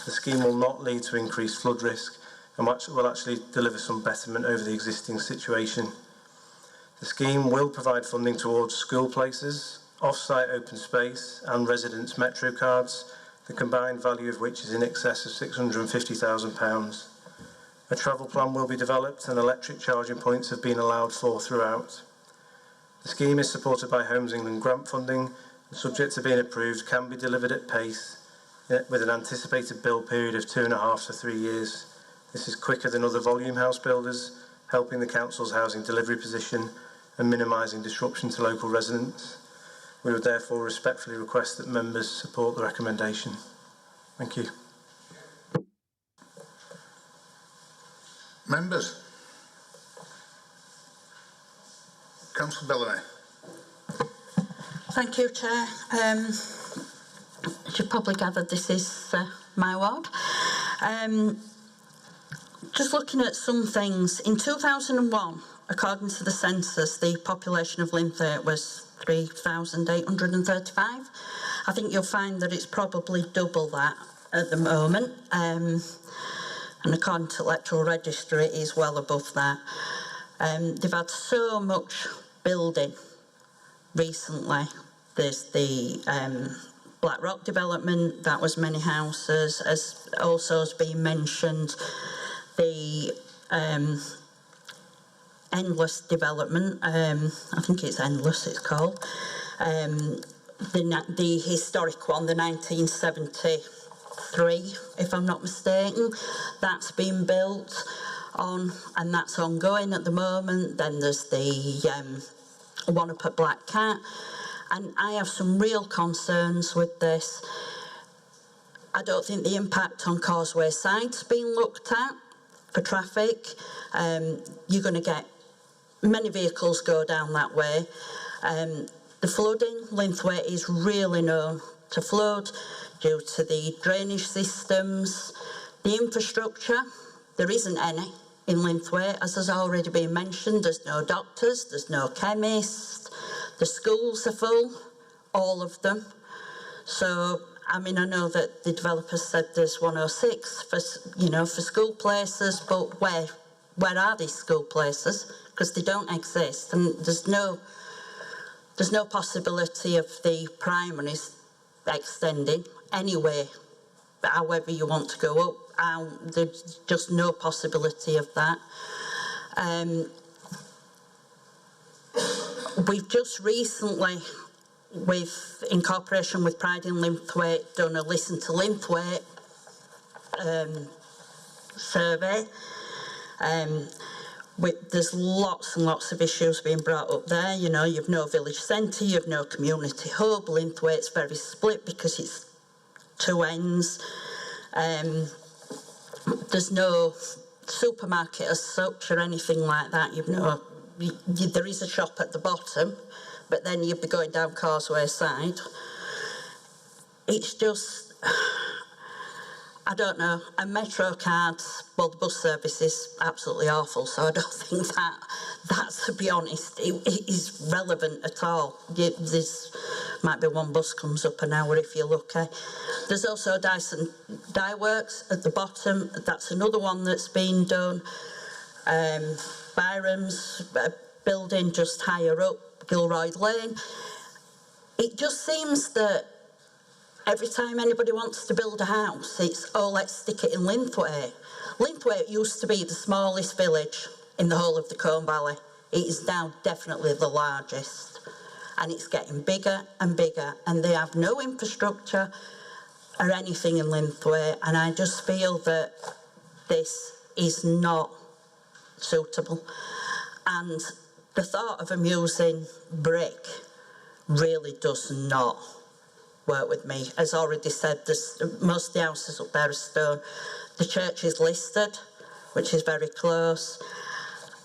The scheme will not lead to increased flood risk and will actually deliver some betterment over the existing situation. The scheme will provide funding towards school places, off-site open space and residents' metro cards, the combined value of which is in excess of £650,000. A travel plan will be developed and electric charging points have been allowed for throughout. The scheme is supported by Homes England grant funding and, subject to being approved, can be delivered at pace with an anticipated build period of 2.5 to 3 years. This is quicker than other volume house builders, helping the Council's housing delivery position and minimising disruption to local residents. We would therefore respectfully request that members support the recommendation. Thank you. Members. Councillor Bellamy. Thank you, Chair. As you've probably gathered, this is my ward. Just looking at some things, in 2001, according to the census, the population of Linthwaite was 3,835. I think you'll find that it's probably double that at the moment. And according to the electoral register, it is well above that. They've had so much building recently. There's the Black Rock development, that was many houses, as also has been mentioned, the Endless development, I think it's Endless it's called, the historic one, the 1973, if I'm not mistaken, that's been built on and that's ongoing at the moment. Then there's the one up at Black Cat, and I have some real concerns with this. I don't think the impact on Causeway Side's been looked at for traffic. You're going to get many vehicles go down that way. The flooding, Linthwaite is really known to flood due to the drainage systems. The infrastructure, there isn't any in Linthwaite, as has already been mentioned. There's no doctors, there's no chemists, the schools are full, all of them. So, I mean, I know that the developers said there's 106 for, you know, for school places, but where are these school places? Because they don't exist, and there's no possibility of the primaries extending anyway, however you want to go up. There's just no possibility of that. We've just recently, in cooperation with Pride in Linthwaite, done a Listen to Linthwaite survey. There's lots and lots of issues being brought up there. You know, you've no village centre, you've no community hub. Linthwaite's very split because it's two ends. There's no supermarket as such or anything like that. There is a shop at the bottom, but then you'd be going down Causeway side. It's just, I don't know. And Metro cards, well, the bus service is absolutely awful, so I don't think that, to be honest, it is relevant at all. There's might be one bus comes up an hour if you're lucky. There's also Dyson Dye Works at the bottom. That's another one that's been done. Byram's building just higher up, Gilroyd Lane. It just seems that every time anybody wants to build a house, it's, oh, let's stick it in Linthwaite. Linthwaite used to be the smallest village in the whole of the Colne Valley. It is now definitely the largest. And it's getting bigger and bigger, and they have no infrastructure or anything in Linthwaite, and I just feel that this is not suitable. And the thought of them using brick really does not work with me. As already said, most of the houses up there are stone. The church is listed, which is very close.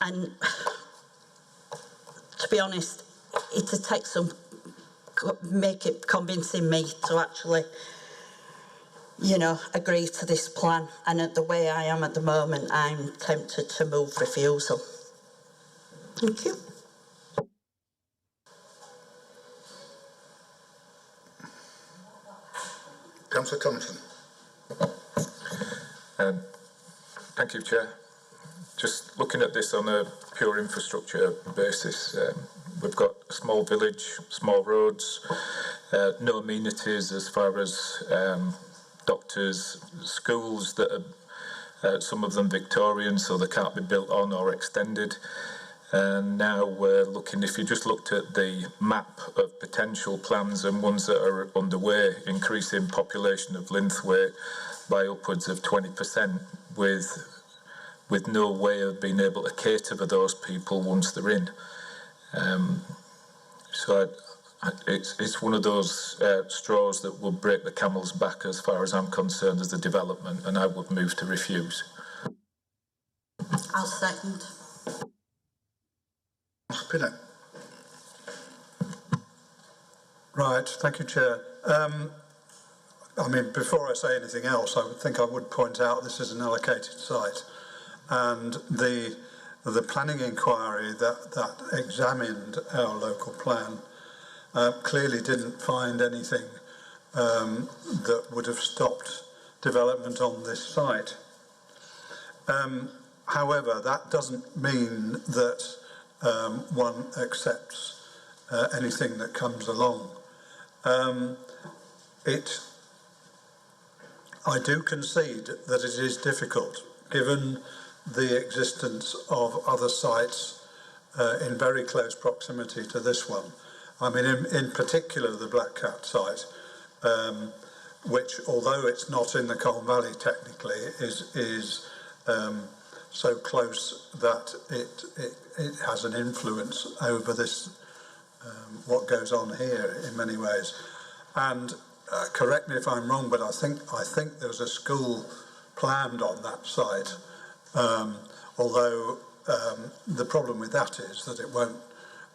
And to be honest, it'd take make it convincing me to actually, you know, agree to this plan. And at the way I am at the moment, I'm tempted to move refusal. Thank you. Councillor Thompson. Thank you, Chair. Just looking at this on a pure infrastructure basis, we've got a small village, small roads, no amenities as far as doctors, schools that are some of them Victorian, so they can't be built on or extended. And now we're looking, if you just looked at the map of potential plans and ones that are underway, increasing population of Linthwaite by upwards of 20% with no way of being able to cater for those people once they're in. So it's one of those straws that will break the camel's back as far as I'm concerned as the development, and I would move to refuse. I'll second. Right, thank you, Chair. I mean, before I say anything else, I would point out this is an allocated site, and the planning inquiry that examined our local plan clearly didn't find anything that would have stopped development on this site. However, that doesn't mean that one accepts anything that comes along. I do concede that it is difficult, given the existence of other sites in very close proximity to this one. I mean, in particular, the Black Cat site, which, although it's not in the Colne Valley technically, is so close that it has an influence over this, what goes on here in many ways. And correct me if I'm wrong, but I think there's a school planned on that site. Although the problem with that is that it won't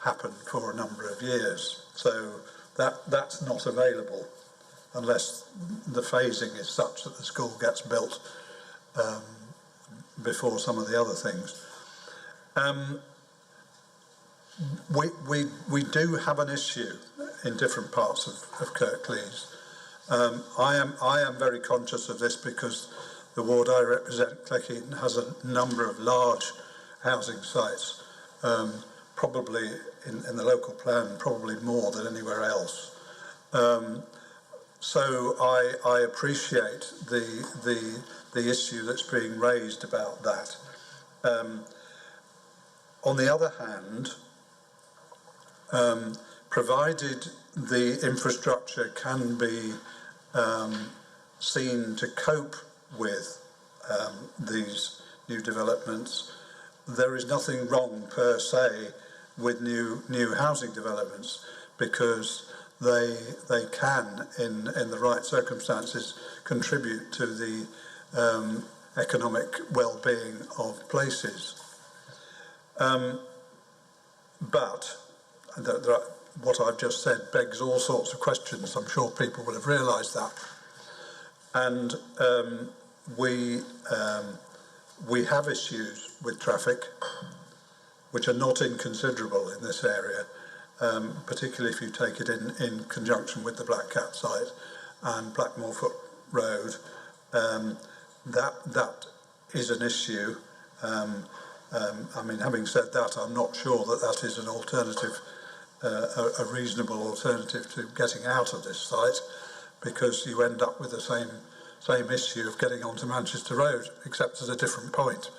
happen for a number of years. So that's not available unless the phasing is such that the school gets built before some of the other things. We do have an issue in different parts of Kirklees. I am very conscious of this because the ward I represent, Cleckheaton, has a number of large housing sites, probably in the local plan, probably more than anywhere else. So I appreciate the issue that's being raised about that. On the other hand, provided the infrastructure can be seen to cope with these new developments, there is nothing wrong per se with new housing developments, because they can, in the right circumstances, contribute to the economic well-being of places. But what I've just said begs all sorts of questions. I'm sure people will have realised that. And we have issues with traffic, which are not inconsiderable in this area, particularly if you take it in conjunction with the Black Cat site and Blackmorefoot Road. That is an issue. I mean, having said that, I'm not sure that is an alternative, a reasonable alternative to getting out of this site, because you end up with the same issue of getting onto Manchester Road, except at a different point.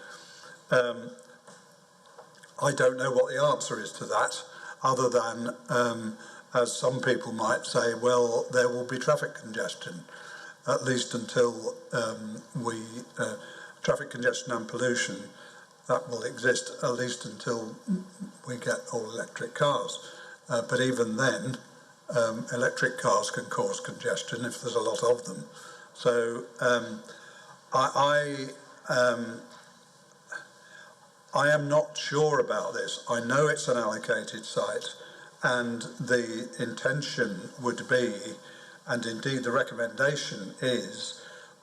I don't know what the answer is to that, other than, as some people might say, well, there will be traffic congestion, at least until traffic congestion and pollution, that will exist at least until we get all electric cars. But even then, electric cars can cause congestion if there's a lot of them. So I am not sure about this. I know it's an allocated site, and the intention would be, and indeed the recommendation is,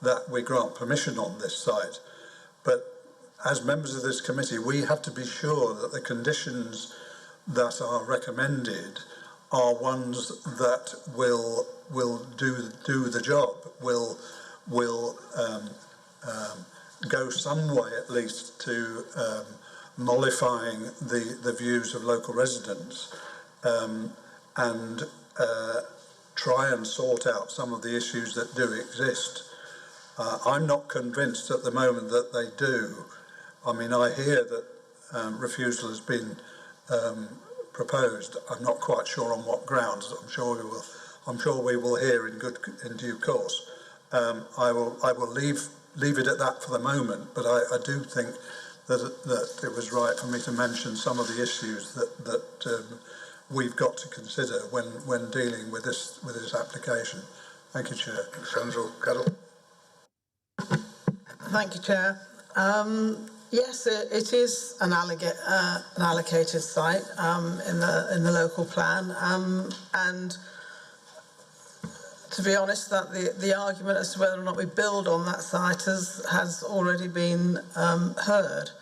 that we grant permission on this site. But as members of this committee, we have to be sure that the conditions that are recommended are ones that will do the job, will go some way at least to mollifying the views of local residents, and try and sort out some of the issues that do exist. I'm not convinced at the moment that they do. I mean, I hear that refusal has been proposed. I'm not quite sure on what grounds. I'm sure we will hear in due course. I will leave it at that for the moment. But I do think that it was right for me to mention some of the issues that we've got to consider when dealing with this application. Thank you, Chair. Sandra Carroll. Thank you, Chair. Yes, it is an allocated site in the local plan, and to be honest, that the argument as to whether or not we build on that site has already been heard.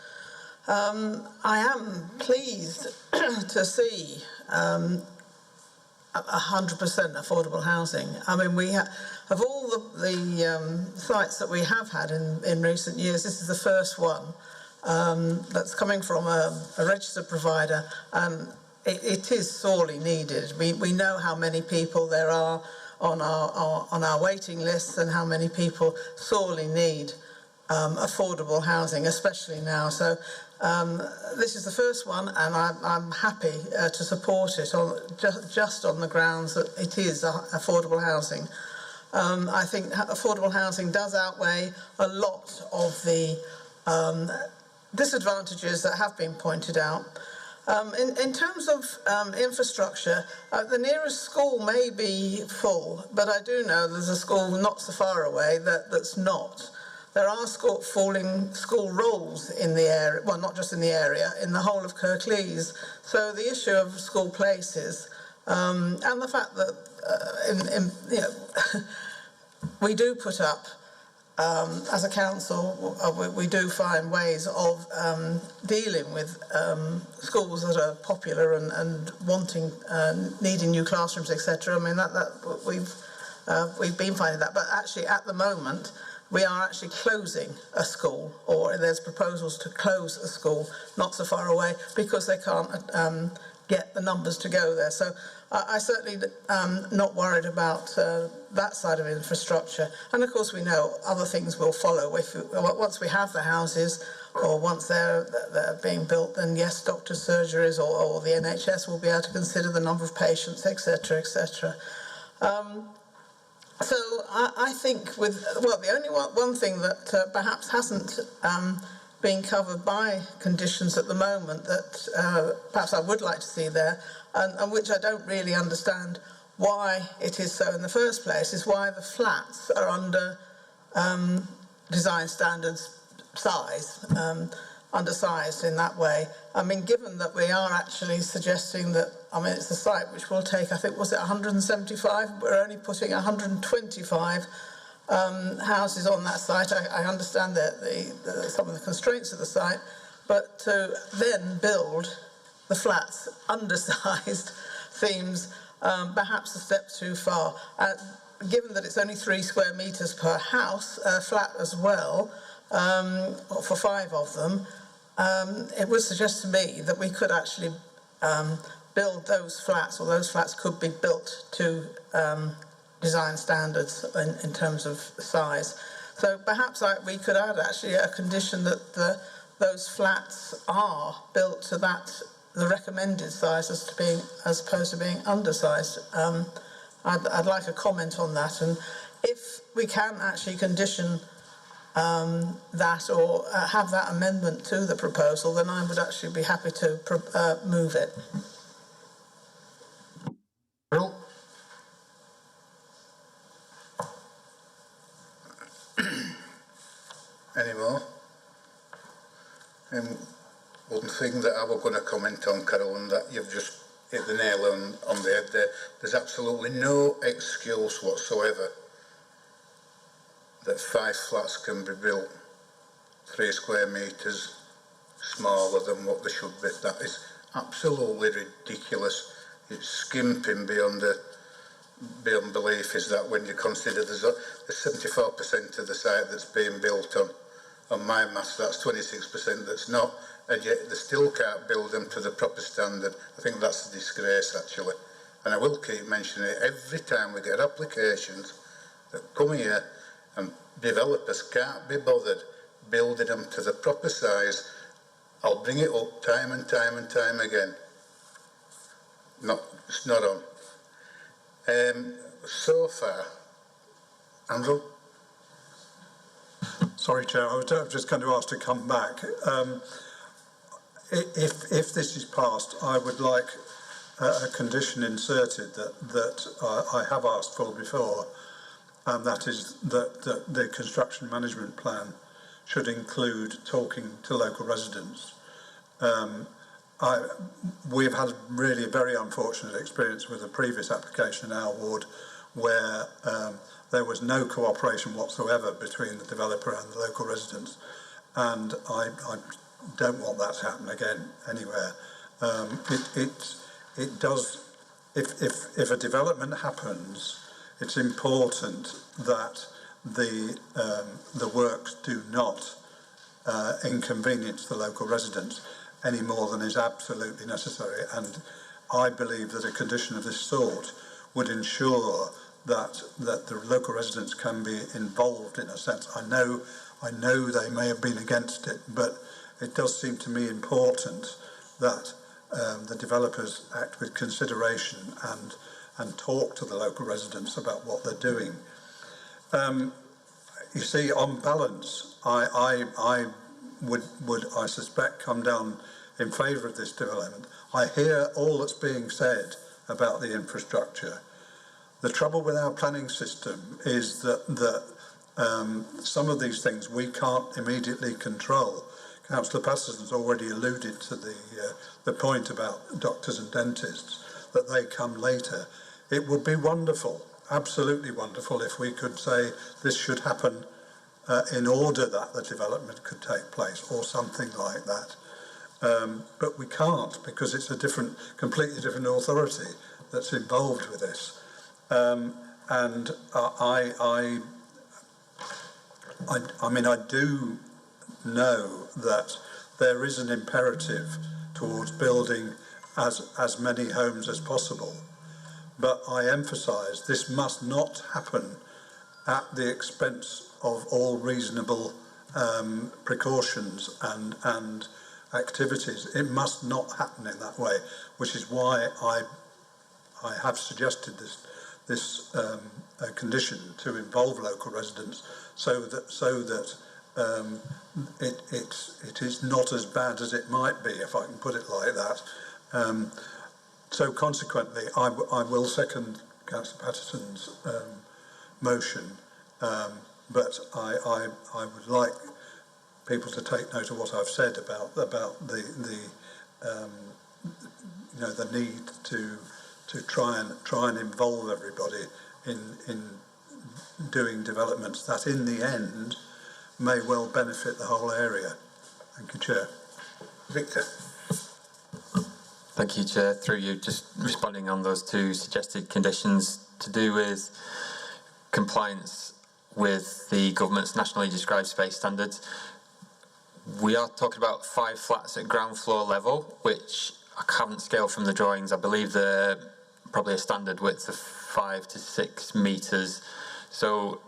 I am pleased to see 100% affordable housing. I mean, we have, of all the sites that we have had in recent years, this is the first one that's coming from a registered provider, and it is sorely needed. We know how many people there are on our waiting lists, and how many people sorely need affordable housing, especially now. So this is the first one, and I'm happy to support it just on the grounds that it is affordable housing. I think affordable housing does outweigh a lot of the disadvantages that have been pointed out. In terms of infrastructure, the nearest school may be full, but I do know there's a school not so far away that's not. there are falling school rolls in the area, well, not just in the area, in the whole of Kirklees. So the issue of school places and the fact that we do put up, as a council, we do find ways of dealing with schools that are popular and wanting, needing new classrooms, etc. I mean, we've been finding that, but actually at the moment we are actually closing a school, or there's proposals to close a school not so far away because they can't get the numbers to go there. So I certainly not worried about that side of infrastructure. And of course we know other things will follow. Once we have the houses, or once they're being built, then yes, doctors' surgeries or the NHS will be able to consider the number of patients, etc., etc. So I think the only one thing that perhaps hasn't been covered by conditions at the moment that perhaps I would like to see there, and which I don't really understand why it is so in the first place, is why the flats are under design standards size, undersized in that way. I mean, given that we are actually suggesting that, I mean, it's a site which will take, I think, was it 175? We're only putting 125 houses on that site. I understand that some of the constraints of the site, but to then build the flats undersized seems perhaps a step too far. Given that it's only 3 square metres per house, flat as well, for 5 of them, it would suggest to me that we could actually build those flats, or those flats could be built to design standards in terms of size. So perhaps we could add actually a condition that those flats are built to the recommended size as opposed to being undersized. I'd like a comment on that, and if we can actually condition that or have that amendment to the proposal, then I would actually be happy to move it. Bill? Any more? One thing that I was going to comment on, Carol, and that you've just hit the nail on the head there, there's absolutely no excuse whatsoever that 5 flats can be built 3 square metres smaller than what they should be. That is absolutely ridiculous. It's skimping beyond belief, is that when you consider there's 74% of the site that's being built on my maths, that's 26% that's not, and yet they still can't build them to the proper standard. I think that's a disgrace, actually. And I will keep mentioning it every time we get applications that come here and developers can't be bothered building them to the proper size. I'll bring it up time and time and time again. It's not on. So far, Andrew? Sorry, Chair, I was just going to ask to come back. If this is passed, I would like a condition inserted that I have asked for before, and that is that the construction management plan should include talking to local residents. We've had really a very unfortunate experience with a previous application in our ward where there was no cooperation whatsoever between the developer and the local residents, and I don't want that to happen again anywhere. It does. If a development happens, it's important that the works do not inconvenience the local residents any more than is absolutely necessary. And I believe that a condition of this sort would ensure that the local residents can be involved in a sense. I know they may have been against it, but it does seem to me important that the developers act with consideration and talk to the local residents about what they're doing. You see, on balance, I would I suspect come down in favour of this development. I hear all that's being said about the infrastructure. The trouble with our planning system is that Some of these things we can't immediately control. Councillor Patterson's already alluded to the point about doctors and dentists, that they come later. It would be wonderful, absolutely wonderful, if we could say this should happen in order that the development could take place, or something like that. But we can't, because it's a completely different authority that's involved with this. And I mean, I do know that there is an imperative towards building as many homes as possible. But I emphasise this must not happen at the expense of all reasonable precautions and activities. It must not happen in that way, which is why I have suggested this condition to involve local residents, so that it is not as bad as it might be, if I can put it like that. So consequently, I will second Councillor Patterson's motion, but I would like people to take note of what I've said about the you know, the need to try and involve everybody in doing developments that in the end may well benefit the whole area. Thank you, Chair. Victor. Thank you, Chair. Through you, just responding on those two suggested conditions to do with compliance with the government's nationally described space standards. We are talking about 5 flats at ground floor level, which I haven't scaled from the drawings. I believe they're probably a standard width of 5 to 6 metres. So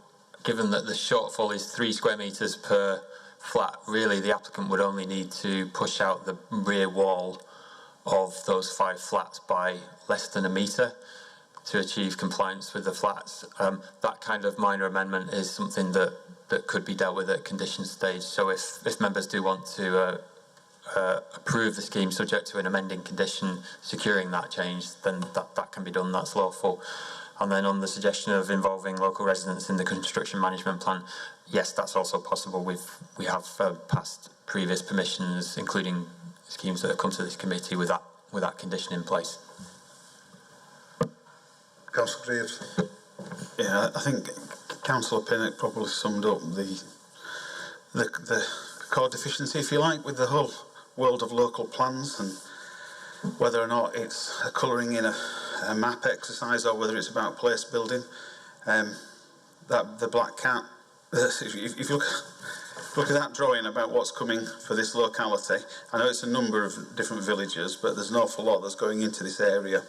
given that the shortfall is 3 square metres per flat, really the applicant would only need to push out the rear wall of those 5 flats by less than a metre to achieve compliance with the flats. That kind of minor amendment is something that could be dealt with at condition stage. So if members do want to approve the scheme subject to an amending condition securing that change, then that can be done, that's lawful. And then on the suggestion of involving local residents in the construction management plan, yes, that's also possible. We have passed previous permissions, including schemes that have come to this committee with that condition in place. Councillor Greaves. Yeah, I think Councillor Pinnock probably summed up the core deficiency, if you like, with the whole world of local plans, and whether or not it's a colouring in a map exercise or whether it's about place building. That the black cat, if you look at that drawing about what's coming for this locality, I know it's a number of different villages, but there's an awful lot that's going into this area.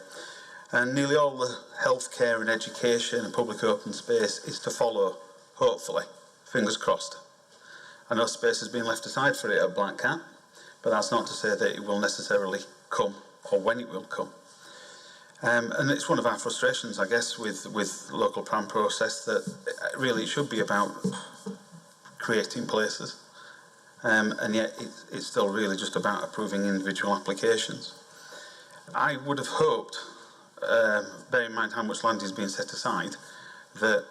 And nearly all the healthcare and education and public open space is to follow, hopefully, fingers crossed. I know space has been left aside for it at Black Cat, but that's not to say that it will necessarily come or when it will come. And it's one of our frustrations, I guess, with local plan process, that really it should be about creating places, and yet it's still really just about approving individual applications. I would have hoped, bear in mind how much land is being set aside, that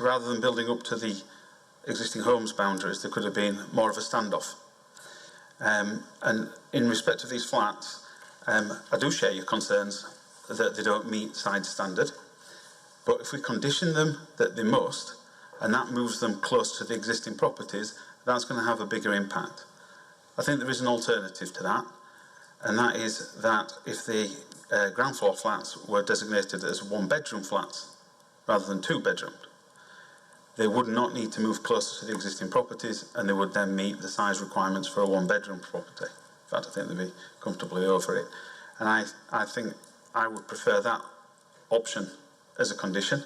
rather than building up to the existing homes boundaries, there could have been more of a standoff. And in respect of these flats, I do share your concerns that they don't meet side standard, but if we condition them that they must, and that moves them close to the existing properties, that's going to have a bigger impact. I think there is an alternative to that, and that is that if the ground floor flats were designated as 1-bedroom flats rather than 2-bedroom, they would not need to move closer to the existing properties, and they would then meet the size requirements for a 1-bedroom property. In fact, I think they'd be comfortably over it. And I think I would prefer that option as a condition,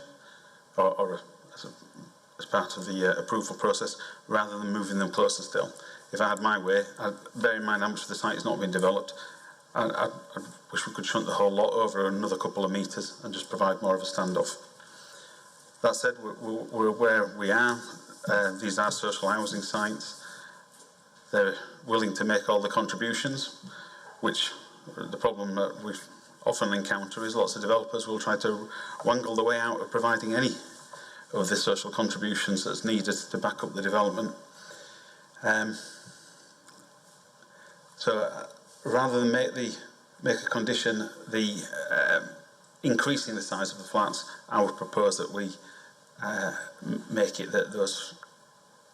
or as part of the approval process, rather than moving them closer still. If I had my way, bear in mind how much of the site is not being developed, I wish we could shunt the whole lot over another couple of metres and just provide more of a standoff. That said, we're aware we are. These are social housing sites. They're willing to make all the contributions, which the problem that we often encounter is lots of developers will try to wangle the way out of providing any of the social contributions that's needed to back up the development. Rather than make a condition increasing the size of the flats, I would propose that we make it that those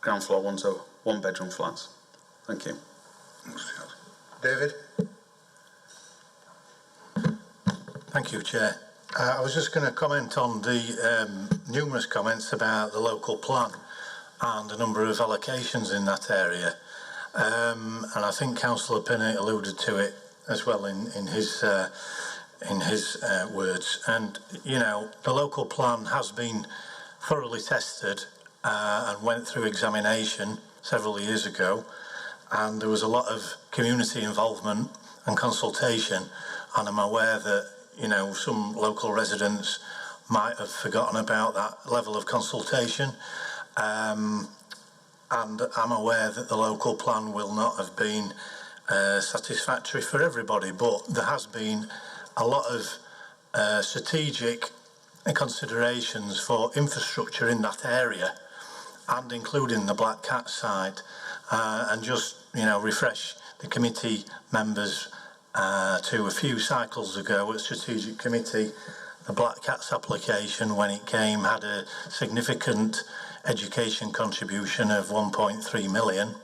ground floor ones are one-bedroom flats. Thank you. David? Thank you, Chair. I was just going to comment on the numerous comments about the local plan and a number of allocations in that area. And I think Councillor Pinney alluded to it as well in his words. And, you know, the local plan has been thoroughly tested and went through examination several years ago. And there was a lot of community involvement and consultation. And I'm aware that, you know, some local residents might have forgotten about that level of consultation. And I'm aware that the local plan will not have been satisfactory for everybody, but there has been a lot of strategic considerations for infrastructure in that area, and including the Black Cat site. And just, you know, refresh the committee members to a few cycles ago at Strategic Committee, the Black Cat's application, when it came, had a significant education contribution of 1.3 million.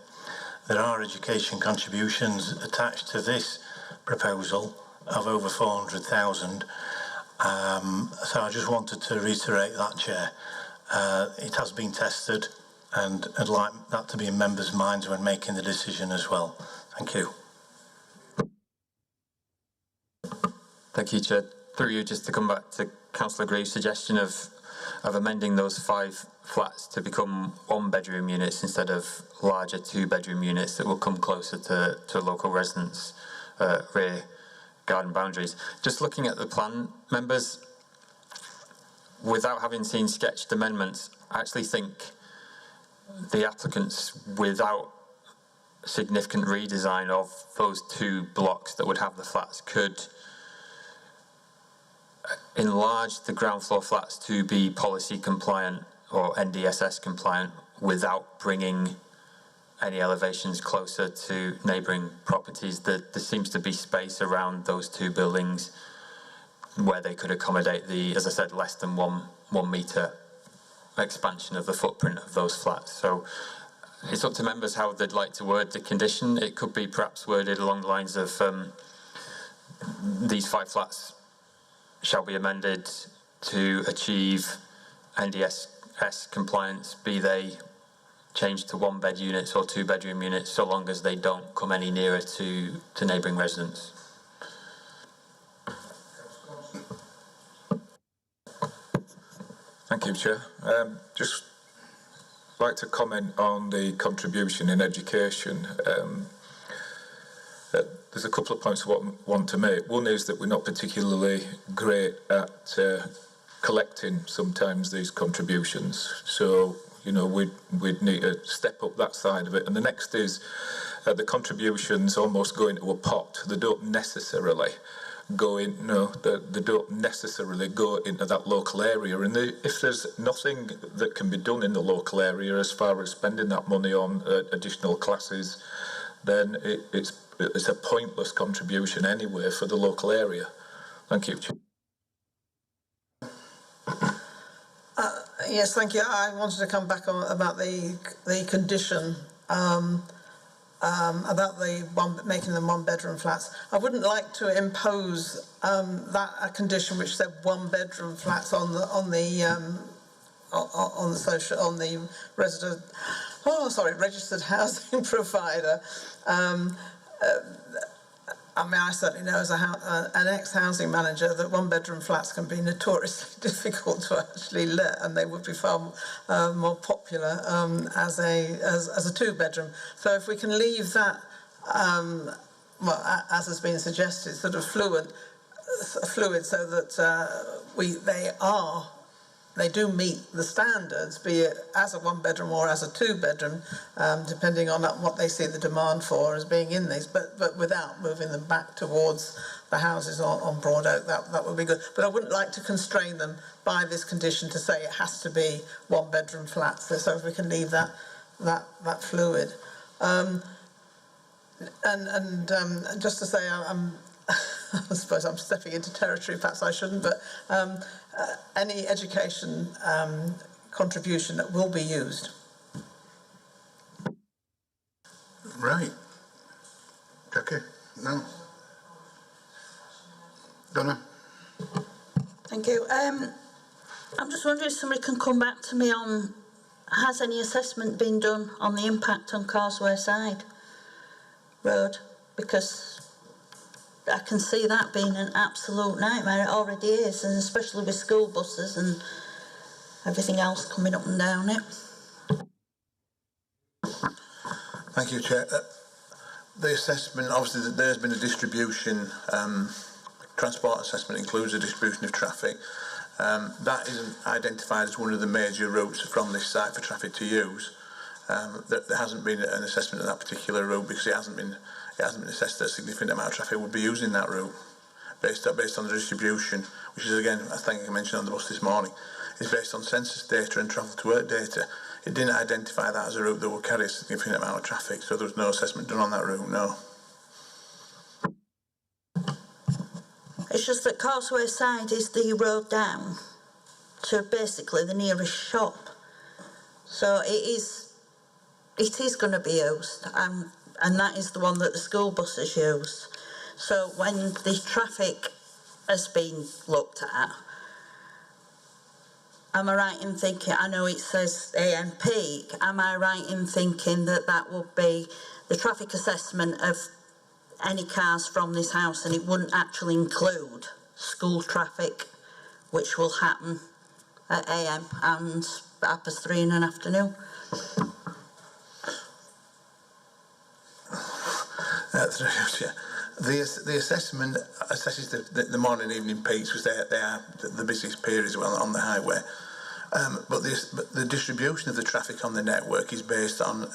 There are education contributions attached to this proposal of over 400,000. So I just wanted to reiterate that, Chair. It has been tested, and I'd like that to be in members' minds when making the decision as well. Thank you. Thank you, Chair. Through you, just to come back to Councillor Greaves' suggestion of amending those 5 flats to become one-bedroom units instead of larger 2-bedroom units that will come closer to local residents' rear garden boundaries. Just looking at the plan, members, without having seen sketched amendments, I actually think the applicants, without significant redesign of those 2 blocks that would have the flats, could enlarge the ground floor flats to be policy compliant or NDSS compliant without bringing any elevations closer to neighbouring properties. There seems to be space around those 2 buildings where they could accommodate the, as I said, less than 1 metre expansion of the footprint of those flats. So it's up to members how they'd like to word the condition. It could be perhaps worded along the lines of these 5 flats shall be amended to achieve NDSS compliance, be they changed to 1-bed units or 2-bedroom units, so long as they don't come any nearer to neighbouring residents. Thank you, Chair. Just like to comment on the contribution in education. There's a couple of points I want to make. One is that we're not particularly great at collecting sometimes these contributions. So, you know, we'd need to step up that side of it. And the next is the contributions almost go into a pot. They don't necessarily go in, they don't necessarily go into that local area. And if there's nothing that can be done in the local area as far as spending that money on additional classes, then it's a pointless contribution anyway for the local area. Thank you. Yes, thank you. I wanted to come back on about the condition about making them 1-bedroom flats. I wouldn't like to impose a condition which said 1-bedroom flats on the registered housing provider. I mean, I certainly know as an ex-housing manager that 1-bedroom flats can be notoriously difficult to actually let, and they would be far more popular as a 2-bedroom. So if we can leave that, well, as has been suggested, sort of fluid, so that they do meet the standards, be it as a 1-bedroom or as a 2-bedroom, depending on what they see the demand for as being in these, but without moving them back towards houses on Broad Oak, that would be good. But I wouldn't like to constrain them by this condition to say it has to be one-bedroom flats, so if we can leave that fluid. Just to say, I suppose I'm stepping into territory, perhaps I shouldn't, but any education contribution that will be used. Right. Jackie? No? Donna? Thank you. I'm just wondering if somebody can come back to me on, has any assessment been done on the impact on Causeway Side Road? Because I can see that being an absolute nightmare. It already is, and especially with school buses and everything else coming up and down it. Thank you, Chair. The assessment, obviously there's been a distribution, transport assessment includes a distribution of traffic. That isn't identified as one of the major routes from this site for traffic to use. There hasn't been an assessment of that particular route because it hasn't been assessed that a significant amount of traffic would be using that route based on the distribution, which is, again, I think I mentioned on the bus this morning, is based on census data and travel to work data. It didn't identify that as a route that would carry a significant amount of traffic, so there was no assessment done on that route, no. It's just that Causeway Side is the road down to basically the nearest shop. So it is going to be used, and that is the one that the school buses use. So when the traffic has been looked at, am I right in thinking, I know it says AM peak, am I right in thinking that that would be the traffic assessment of any cars from this house, and it wouldn't actually include school traffic, which will happen at AM and 3:30 in the afternoon? The assessment assesses the morning and evening peaks because they are the busiest periods on the highway. But the distribution of the traffic on the network is based on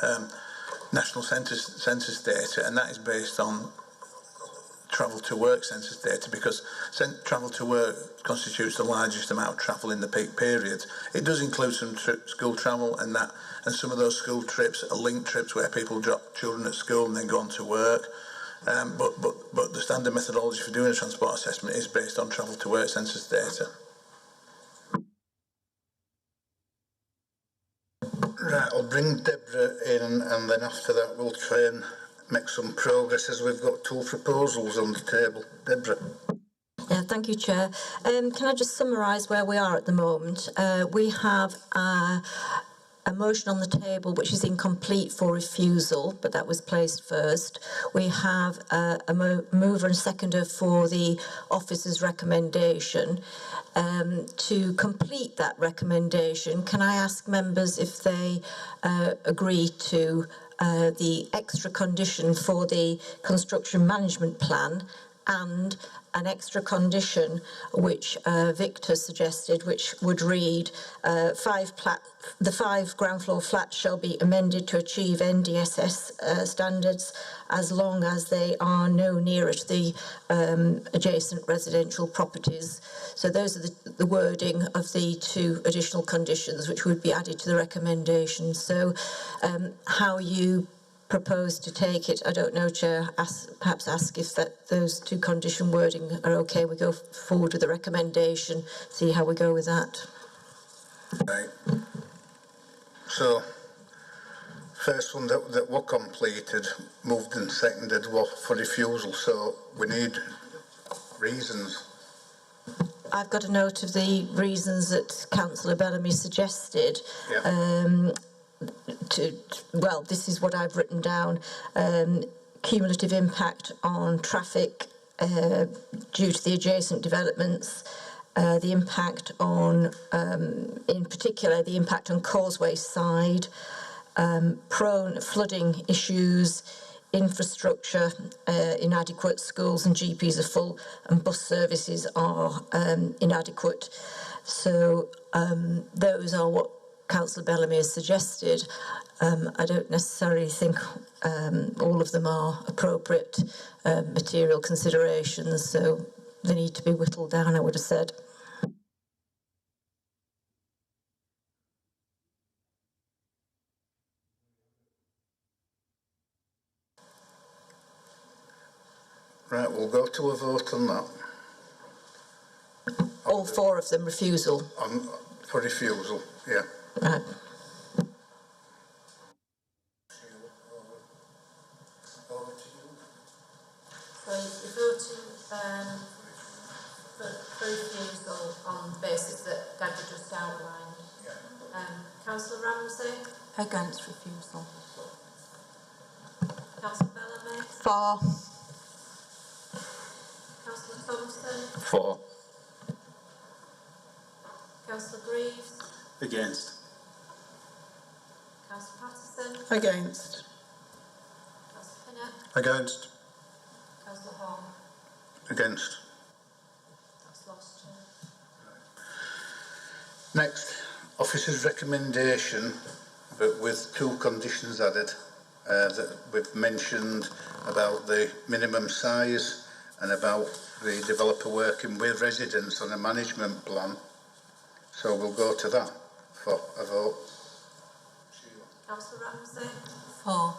national census data, and that is based on travel to work census data, because travel to work constitutes the largest amount of travel in the peak periods. It does include some school travel, and some of those school trips are linked trips where people drop children at school and then go on to work. But the standard methodology for doing a transport assessment is based on travel to work census data. Right, I'll bring Deborah in, and then after that we'll try and make some progress as we've got two proposals on the table. Deborah. Yeah, thank you, Chair. Can I just summarise where we are at the moment? We have a motion on the table which is incomplete for refusal, but that was placed first. We have a mover and seconder for the officer's recommendation. To complete that recommendation, can I ask members if they agree to the extra condition for the construction management plan and an extra condition which Victor suggested, which would read, the 5 ground floor flats shall be amended to achieve NDSS standards as long as they are no nearer to the adjacent residential properties. So those are the wording of the 2 additional conditions which would be added to the recommendation. So how you propose to take it, I don't know, Chair. Perhaps ask if those 2 condition wording are okay. We go forward with the recommendation, see how we go with that. Right. So, first one that were completed, moved and seconded, were for refusal, so we need reasons. I've got a note of the reasons that Councillor Bellamy suggested. Yeah. Well, this is what I've written down. Cumulative impact on traffic due to the adjacent developments, the impact on, in particular, the impact on Causeway Side, prone flooding issues, infrastructure, inadequate, schools and GPs are full, and bus services are inadequate. So those are what Councillor Bellamy has suggested, I don't necessarily think all of them are appropriate material considerations, so they need to be whittled down, I would have said. Right, we'll go to a vote on that. All four of them refusal? For refusal, yeah. Right. So you're voting for refusal on the basis that Deborah just outlined. Yeah. Councillor Ramsey? Against refusal. Councillor Bellamy? For. Councillor Thompson? For. Councillor Greaves? Against. Councillor Patterson? Against. Councillor Pinnock? Against. Councillor Hall? Against. That's lost, Chair. Next, officer's recommendation, but with 2 conditions added that we've mentioned about the minimum size and about the developer working with residents on a management plan. So we'll go to that for a vote. Councillor Ramsey? For.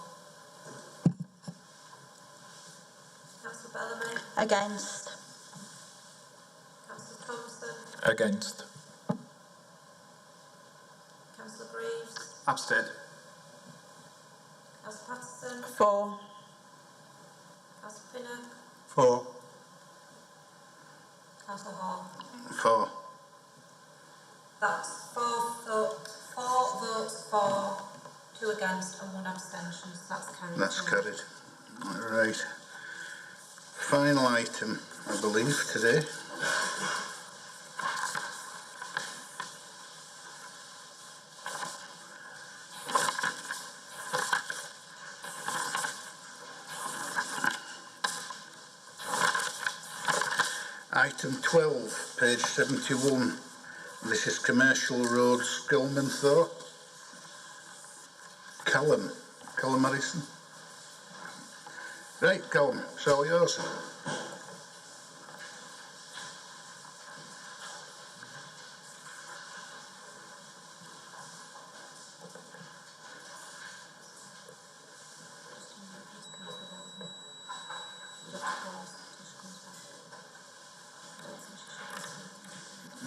Councillor Bellamy? Against. Councillor Thompson? Against. Councillor Greaves? Abstain. Councillor Patterson? For. Councillor Pinnock? For. Councillor Hall? For. That's 4 votes for, 2 against and 1 abstention, so that's carried. That's carried. All right. Final item, I believe, today. Item 12, page 71. This is Commercial Road, Skelmanthorpe. Callum Harrison. Right, Callum, it's all yours.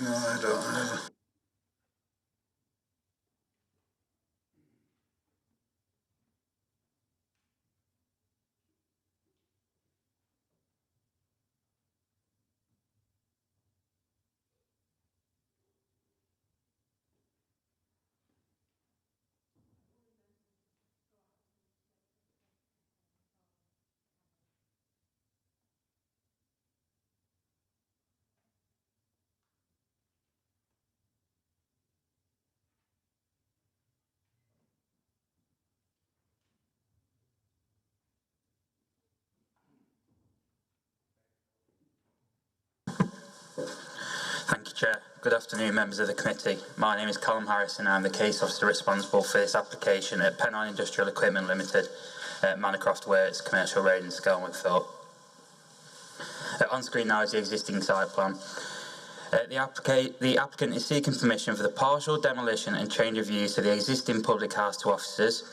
No, I don't either. Thank you, Chair. Good afternoon, members of the committee. My name is Callum Harrison. I'm the case officer responsible for this application at Pennine Industrial Equipment Limited, Manacroft Works, Commercial Road in Skelmanthorpe. On screen now is the existing site plan. The applicant is seeking permission for the partial demolition and change of use of the existing public house to offices,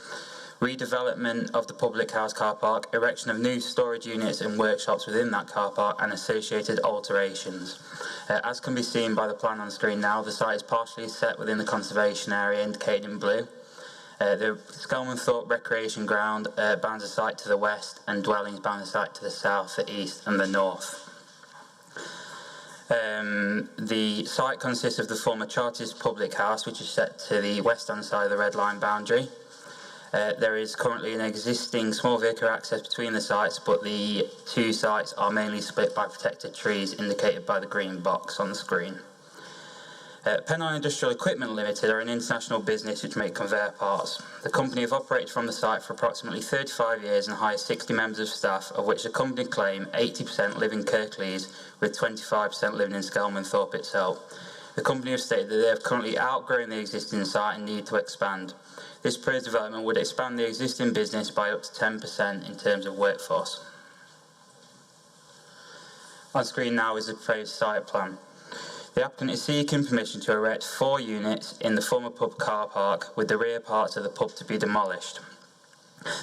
redevelopment of the public house car park, erection of new storage units and workshops within that car park and associated alterations. As can be seen by the plan on screen now, the site is partially set within the conservation area indicated in blue. The Skelmanthorpe Recreation Ground bounds the site to the west and dwellings bound the site to the south, the east and the north. The site consists of the former Chartist Public House, which is set to the west-hand side of the red line boundary. There is currently an existing small vehicle access between the sites, but the 2 sites are mainly split by protected trees indicated by the green box on the screen. Pennine Industrial Equipment Limited are an international business which make conveyor parts. The company have operated from the site for approximately 35 years and hire 60 members of staff, of which the company claim 80% live in Kirklees, with 25% living in Skelmanthorpe itself. The company have stated that they have currently outgrown the existing site and need to expand. This proposed development would expand the existing business by up to 10% in terms of workforce. On screen now is the proposed site plan. The applicant is seeking permission to erect 4 units in the former pub car park, with the rear parts of the pub to be demolished.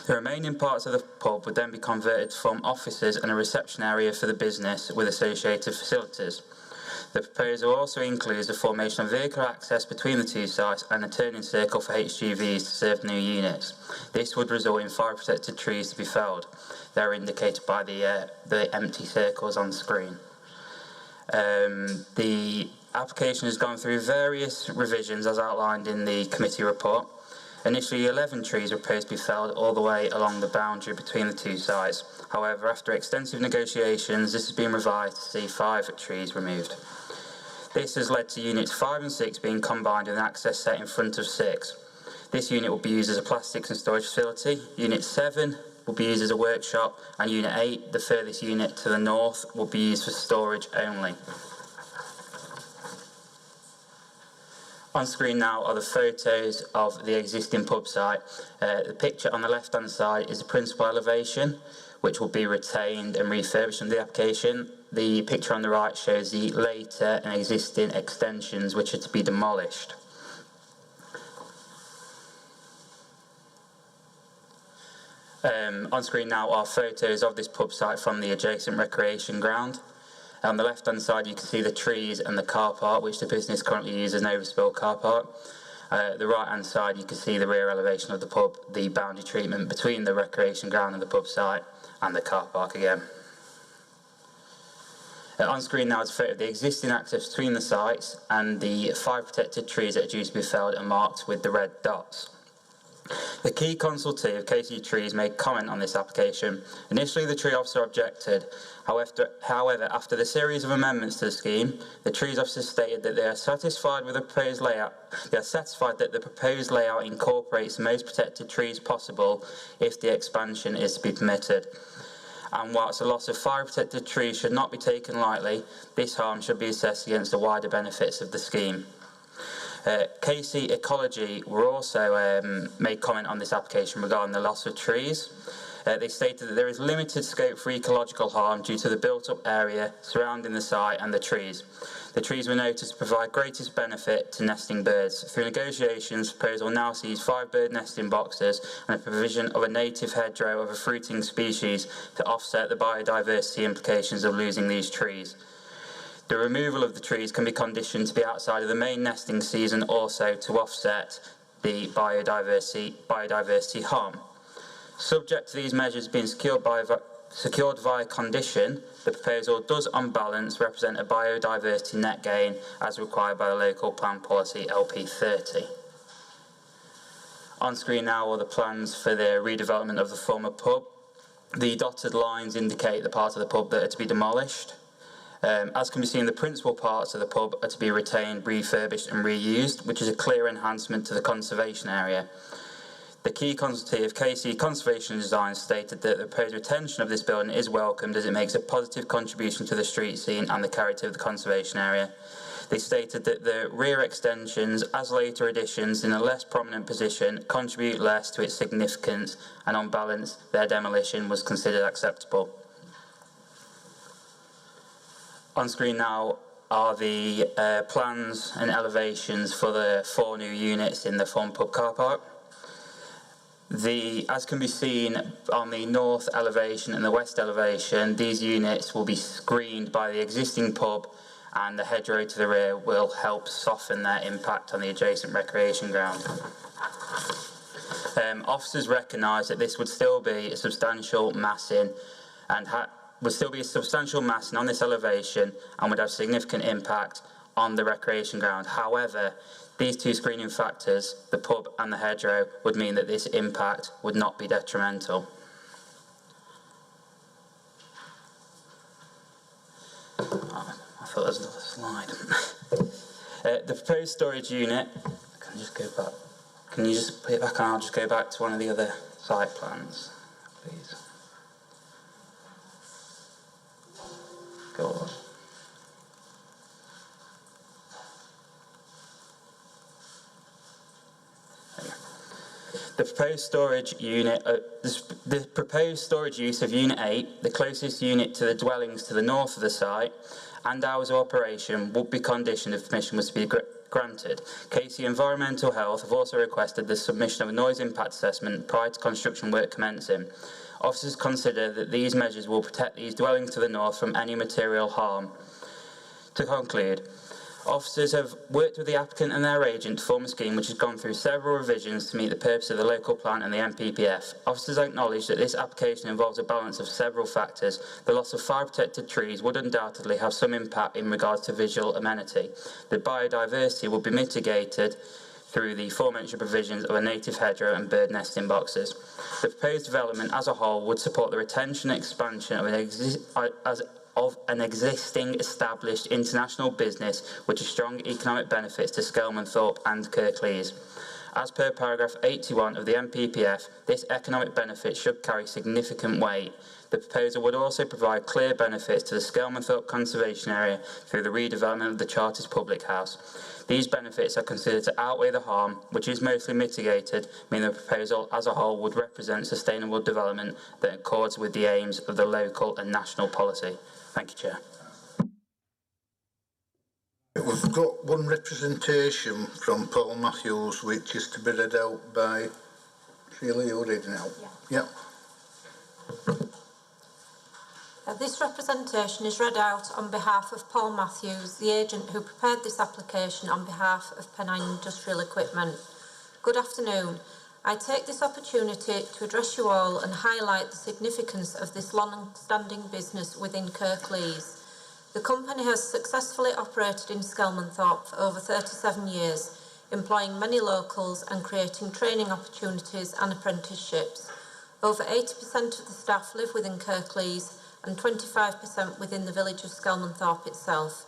The remaining parts of the pub would then be converted to form offices and a reception area for the business with associated facilities. The proposal also includes the formation of vehicle access between the 2 sites and a turning circle for HGVs to serve new units. This would result in fire protected trees to be felled. They are indicated by the empty circles on screen. The application has gone through various revisions as outlined in the committee report. Initially 11 trees were proposed to be felled all the way along the boundary between the 2 sites. However, after extensive negotiations, this has been revised to see 5 trees removed. This has led to units 5 and 6 being combined with an access set in front of 6. This unit will be used as a plastics and storage facility. Unit 7 will be used as a workshop, and Unit 8, the furthest unit to the north, will be used for storage only. On screen now are the photos of the existing pub site. The picture on the left hand side is the principal elevation, which will be retained and refurbished in the application. The picture on the right shows the later and existing extensions which are to be demolished. On screen now are photos of this pub site from the adjacent recreation ground. On the left hand side you can see the trees and the car park, which the business currently uses as an overspill car park. The right hand side you can see the rear elevation of the pub, the boundary treatment between the recreation ground and the pub site, and the car park again. On screen now is a photo of the existing access between the sites, and the 5 protected trees that are due to be felled are marked with the red dots. The key consultee of KC Trees made comment on this application. Initially, the tree officer objected. However, after the series of amendments to the scheme, the trees officer stated that they are satisfied with the proposed layout. They are satisfied that the proposed layout incorporates the most protected trees possible if the expansion is to be permitted. And whilst the loss of 5 protected trees should not be taken lightly, this harm should be assessed against the wider benefits of the scheme. KC Ecology were also made comment on this application regarding the loss of trees. They stated that there is limited scope for ecological harm due to the built-up area surrounding the site and the trees. The trees were noted to provide greatest benefit to nesting birds. Through negotiations, the proposal now sees 5 bird nesting boxes and a provision of a native hedgerow of a fruiting species to offset the biodiversity implications of losing these trees. The removal of the trees can be conditioned to be outside of the main nesting season also to offset the biodiversity harm. Subject to these measures being secured via condition, the proposal does on balance represent a biodiversity net gain as required by the local plan policy LP30. On screen now are the plans for the redevelopment of the former pub. The dotted lines indicate the parts of the pub that are to be demolished. As can be seen, the principal parts of the pub are to be retained, refurbished and reused, which is a clear enhancement to the conservation area. The key consultee of KC Conservation Design stated that the proposed retention of this building is welcomed as it makes a positive contribution to the street scene and the character of the conservation area. They stated that the rear extensions, as later additions in a less prominent position, contribute less to its significance, and on balance, their demolition was considered acceptable. On screen now are the plans and elevations for the 4 new units in the former pub car park. As can be seen on the north elevation and the west elevation, these units will be screened by the existing pub, and the hedgerow to the rear will help soften their impact on the adjacent recreation ground. Officers recognise that this would still be a substantial massing on this elevation and would have significant impact on the recreation ground. However, these 2 screening factors, the pub and the hedgerow, would mean that this impact would not be detrimental. I thought there was another slide. The proposed storage unit, can you just put it back and I'll just go back to one of the other site plans, please. Go on. The proposed storage unit, the proposed storage use of Unit 8, the closest unit to the dwellings to the north of the site, and hours of operation would be conditioned if permission was to be granted. KC Environmental Health have also requested the submission of a noise impact assessment prior to construction work commencing. Officers consider that these measures will protect these dwellings to the north from any material harm. To conclude, officers have worked with the applicant and their agent to form a scheme which has gone through several revisions to meet the purpose of the local plan and the MPPF. Officers acknowledge that this application involves a balance of several factors. The loss of fire-protected trees would undoubtedly have some impact in regards to visual amenity. The biodiversity will be mitigated through the aforementioned provisions of a native hedgerow and bird nesting boxes. The proposed development as a whole would support the retention and expansion of an existing established international business which has strong economic benefits to Skelmanthorpe and Kirklees. As per paragraph 81 of the MPPF, this economic benefit should carry significant weight. The proposal would also provide clear benefits to the Skelmanthorpe Conservation Area through the redevelopment of the Charters Public House. These benefits are considered to outweigh the harm, which is mostly mitigated, meaning the proposal as a whole would represent sustainable development that accords with the aims of the local and national policy. Thank you, Chair. We've got one representation from Paul Matthews, which is to be read out by Sheila. You're reading out? Yeah. This representation is read out on behalf of Paul Matthews, the agent who prepared this application on behalf of Pennine Industrial Equipment. Good afternoon. I take this opportunity to address you all and highlight the significance of this long-standing business within Kirklees. The company has successfully operated in Skelmanthorpe for over 37 years, employing many locals and creating training opportunities and apprenticeships. Over 80% of the staff live within Kirklees and 25% within the village of Skelmanthorpe itself.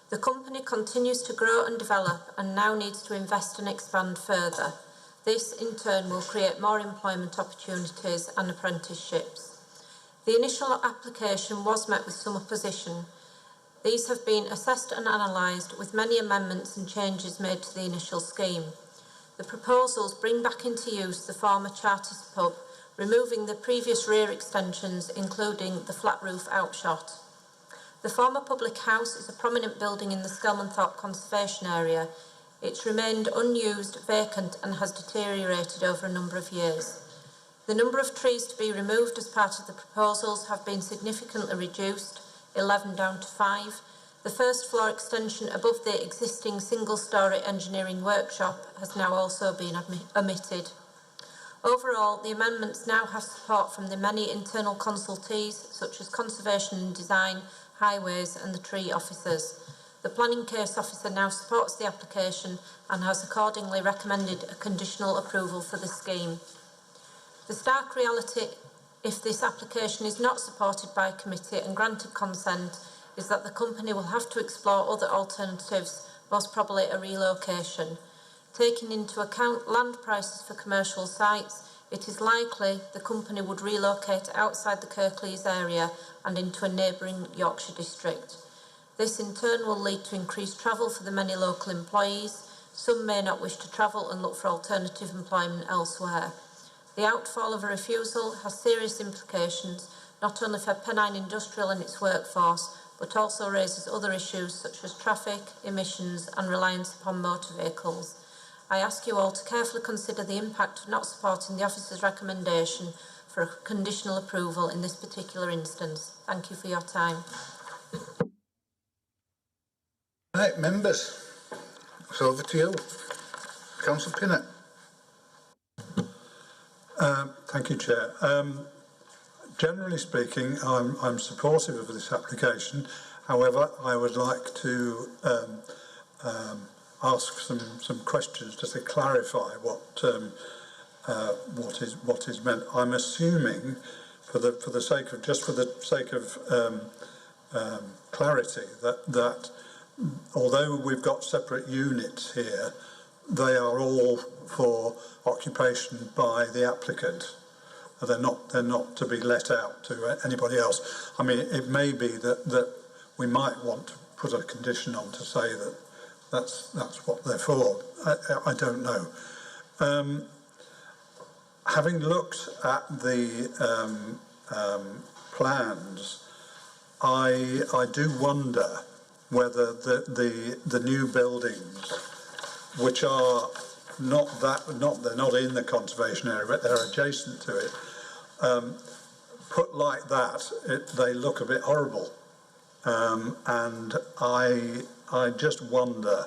The company continues to grow and develop and now needs to invest and expand further. This, in turn, will create more employment opportunities and apprenticeships. The initial application was met with some opposition. These have been assessed and analysed, with many amendments and changes made to the initial scheme. The proposals bring back into use the former Charters pub, removing the previous rear extensions, including the flat roof outshot. The former public house is a prominent building in the Skelmanthorpe Conservation Area. It's remained unused, vacant and has deteriorated over a number of years. The number of trees to be removed as part of the proposals have been significantly reduced, 11 down to 5. The first floor extension above the existing single-storey engineering workshop has now also been omitted. Overall, the amendments now have support from the many internal consultees, such as Conservation and Design, Highways and the tree officers. The Planning Case Officer now supports the application and has accordingly recommended a conditional approval for the scheme. The stark reality, if this application is not supported by committee and granted consent, is that the company will have to explore other alternatives, most probably a relocation. Taking into account land prices for commercial sites, it is likely the company would relocate outside the Kirklees area and into a neighbouring Yorkshire district. This in turn will lead to increased travel for the many local employees. Some may not wish to travel and look for alternative employment elsewhere. The outfall of a refusal has serious implications, not only for Pennine Industrial and its workforce, but also raises other issues such as traffic, emissions and reliance upon motor vehicles. I ask you all to carefully consider the impact of not supporting the officer's recommendation for a conditional approval in this particular instance. Thank you for your time. Right, members, it's over to you. Councillor Pinnett. Thank you, Chair. Generally speaking, I'm supportive of this application. However, I would like to ask some questions just to clarify what is meant. I'm assuming, for the sake of clarity, that although we've got separate units here, they are all for occupation by the applicant. They're not to be let out to anybody else. I mean, it may be that we might want to put a condition on to say that that's what they're for. I don't know. having looked at the plans, I do wonder whether the new buildings, which are they're not in the conservation area, but they're adjacent to it, put like that, they look a bit horrible, and I just wonder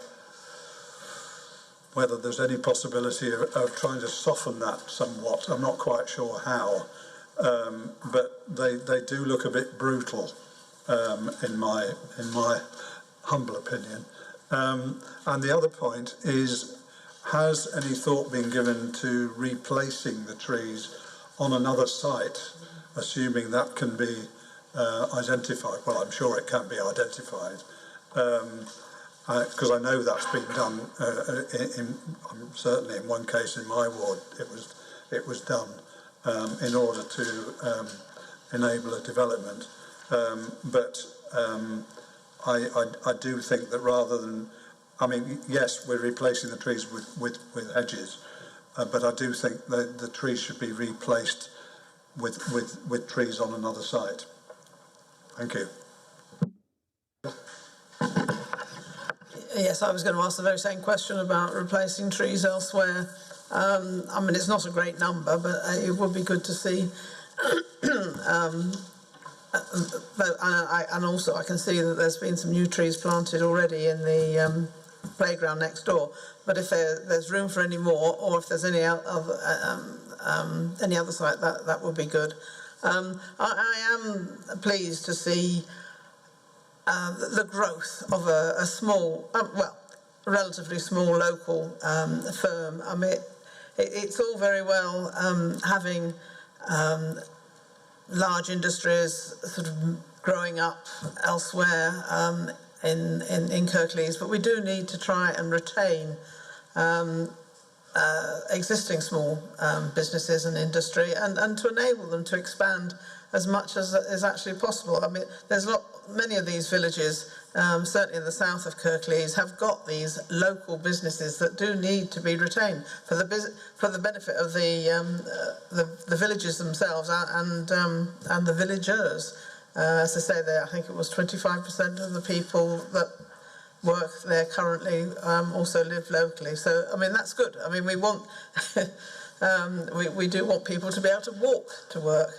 whether there's any possibility of trying to soften that somewhat. I'm not quite sure how, but they do look a bit brutal, in my humble opinion. And the other point is, has any thought been given to replacing the trees on another site, assuming that can be identified? Well, I'm sure it can be identified, because I know that's been done. Certainly, in one case in my ward, it was done in order to enable a development. But I do think that rather than, I mean, yes, we're replacing the trees with hedges, but I do think that the trees should be replaced with trees on another site. Thank you. Yes, I was going to ask the very same question about replacing trees elsewhere. I mean, it's not a great number, but it would be good to see. And also, I can see that there's been some new trees planted already in the playground next door. But if there's room for any more, or if there's any other site, that would be good. I am pleased to see the growth of a small, relatively small local firm. I mean, it's all very well having large industries sort of growing up elsewhere in Kirklees, but we do need to try and retain existing small businesses and industry, and to enable them to expand as much as is actually possible. I mean, there's many of these villages, certainly in the south of Kirklees, have got these local businesses that do need to be retained for the benefit of the villages themselves and the villagers. As I say, I think it was 25% of the people that work there currently also live locally. So, I mean, that's good. I mean, we want we do want people to be able to walk to work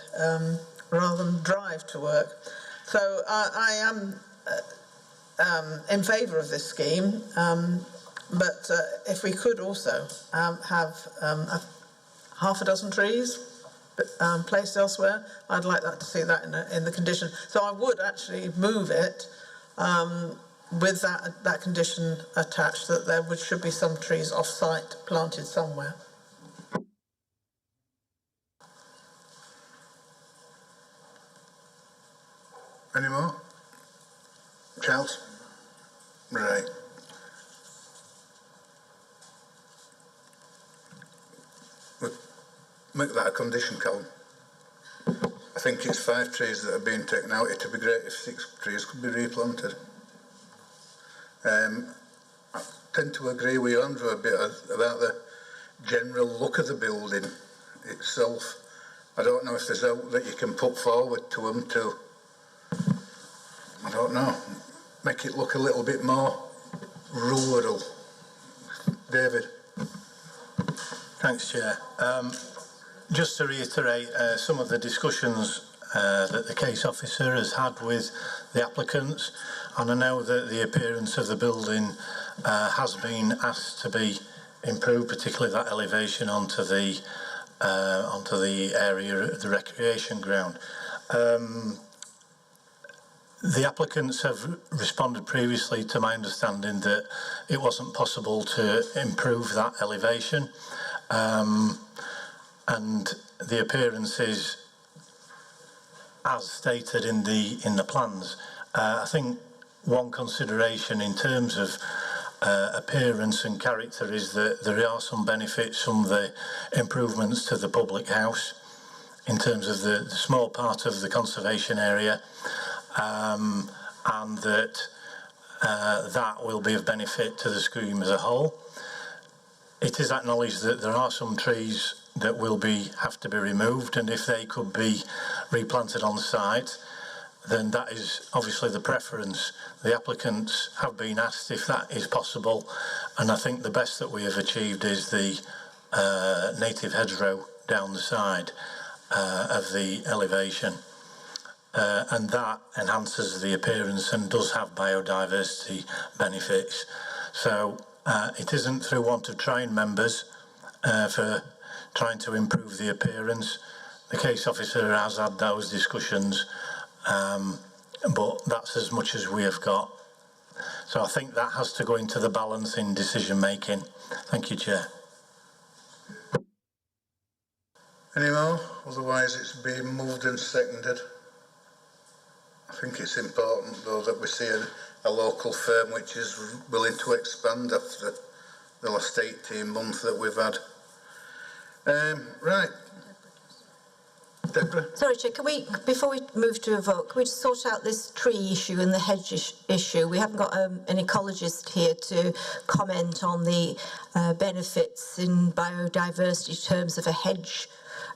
rather than drive to work. So I am in favour of this scheme, but if we could also have half a dozen trees placed elsewhere, I'd like to see that in the condition. So I would actually move it with that condition attached, that there should be some trees off-site planted somewhere. Any more? Charles? Right. We'll make that a condition, Callum. I think it's 5 trees that are being taken out. It'd be great if 6 trees could be replanted. I tend to agree with you, Andrew, a bit about the general look of the building itself. I don't know if there's out that you can put forward to them to, I don't know, make it look a little bit more rural. David? Thanks, Chair. Just to reiterate some of the discussions that the case officer has had with the applicants, and I know that the appearance of the building has been asked to be improved, particularly that elevation onto the area, the recreation ground. The applicants have responded previously to my understanding that it wasn't possible to improve that elevation, and the appearance is as stated in the plans. I think one consideration in terms of appearance and character is that there are some benefits from the improvements to the public house in terms of the small part of the conservation area, and that that will be of benefit to the scheme as a whole. It is acknowledged that there are some trees that will have to be removed, and if they could be replanted on site, then that is obviously the preference. The applicants have been asked if that is possible, and I think the best that we have achieved is the native hedgerow down the side of the elevation, and that enhances the appearance and does have biodiversity benefits. So it isn't through want of trying, members, for trying to improve the appearance. The case officer has had those discussions, but that's as much as we have got. So I think that has to go into the balance in decision making. Thank you, Chair. Any more? Otherwise it's being moved and seconded. I think it's important though that we see a local firm which is willing to expand after the last 18 months that we've had. Right. Deborah? Sorry, Chair, before we move to a vote, can we just sort out this tree issue and the hedge issue? We haven't got an ecologist here to comment on the benefits in biodiversity terms of a hedge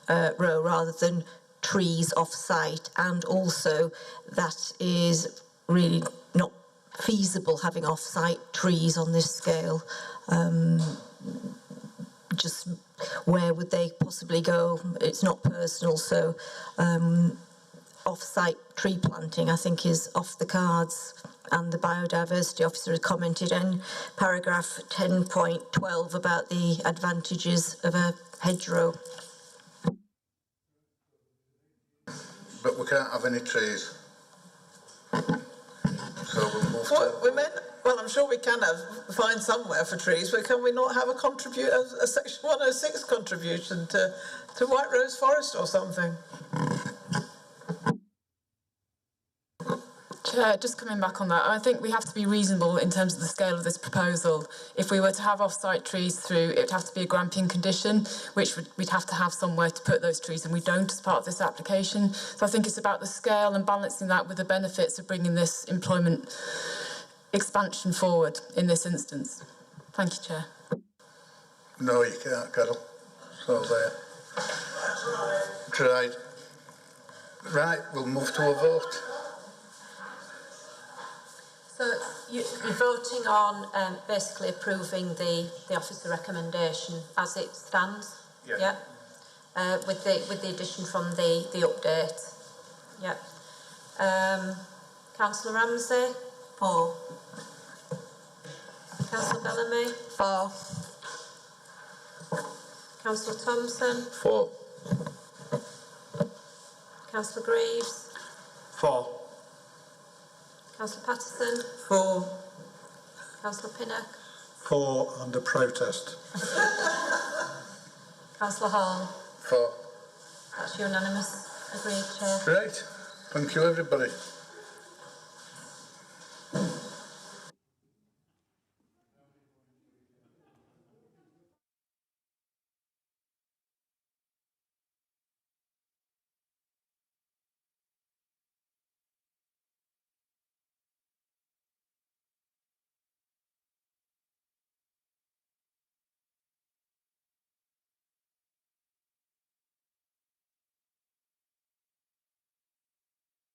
row rather than trees off-site, and also that is really not feasible having off-site trees on this scale. Just where would they possibly go? It's not personal, so off-site tree planting I think is off the cards, and the biodiversity officer has commented in paragraph 10.12 about the advantages of a hedgerow. But we can't have any trees. So we'll move to... Well, I'm sure we can find somewhere for trees, but can we not have a Section 106 contribution to White Rose Forest or something? Chair, just coming back on that, I think we have to be reasonable in terms of the scale of this proposal. If we were to have off-site trees through, it would have to be a grampian condition, which we'd have to have somewhere to put those trees, and we don't as part of this application. So I think it's about the scale and balancing that with the benefits of bringing this employment expansion forward in this instance. Thank you, Chair. No, you can't, Carol. So there. Tried. Right, we'll move to a vote. So you're voting on basically approving the officer recommendation as it stands? Yeah. With the addition from the update? Yeah. Councillor Ramsey? For. Councillor Bellamy? For. Councillor Thompson? For. Councillor Greaves? For. Councillor Patterson? For. Councillor Pinnock? For, under protest. Councillor Hall? For. That's unanimous. Agreed, Chair. Right. Thank you, everybody.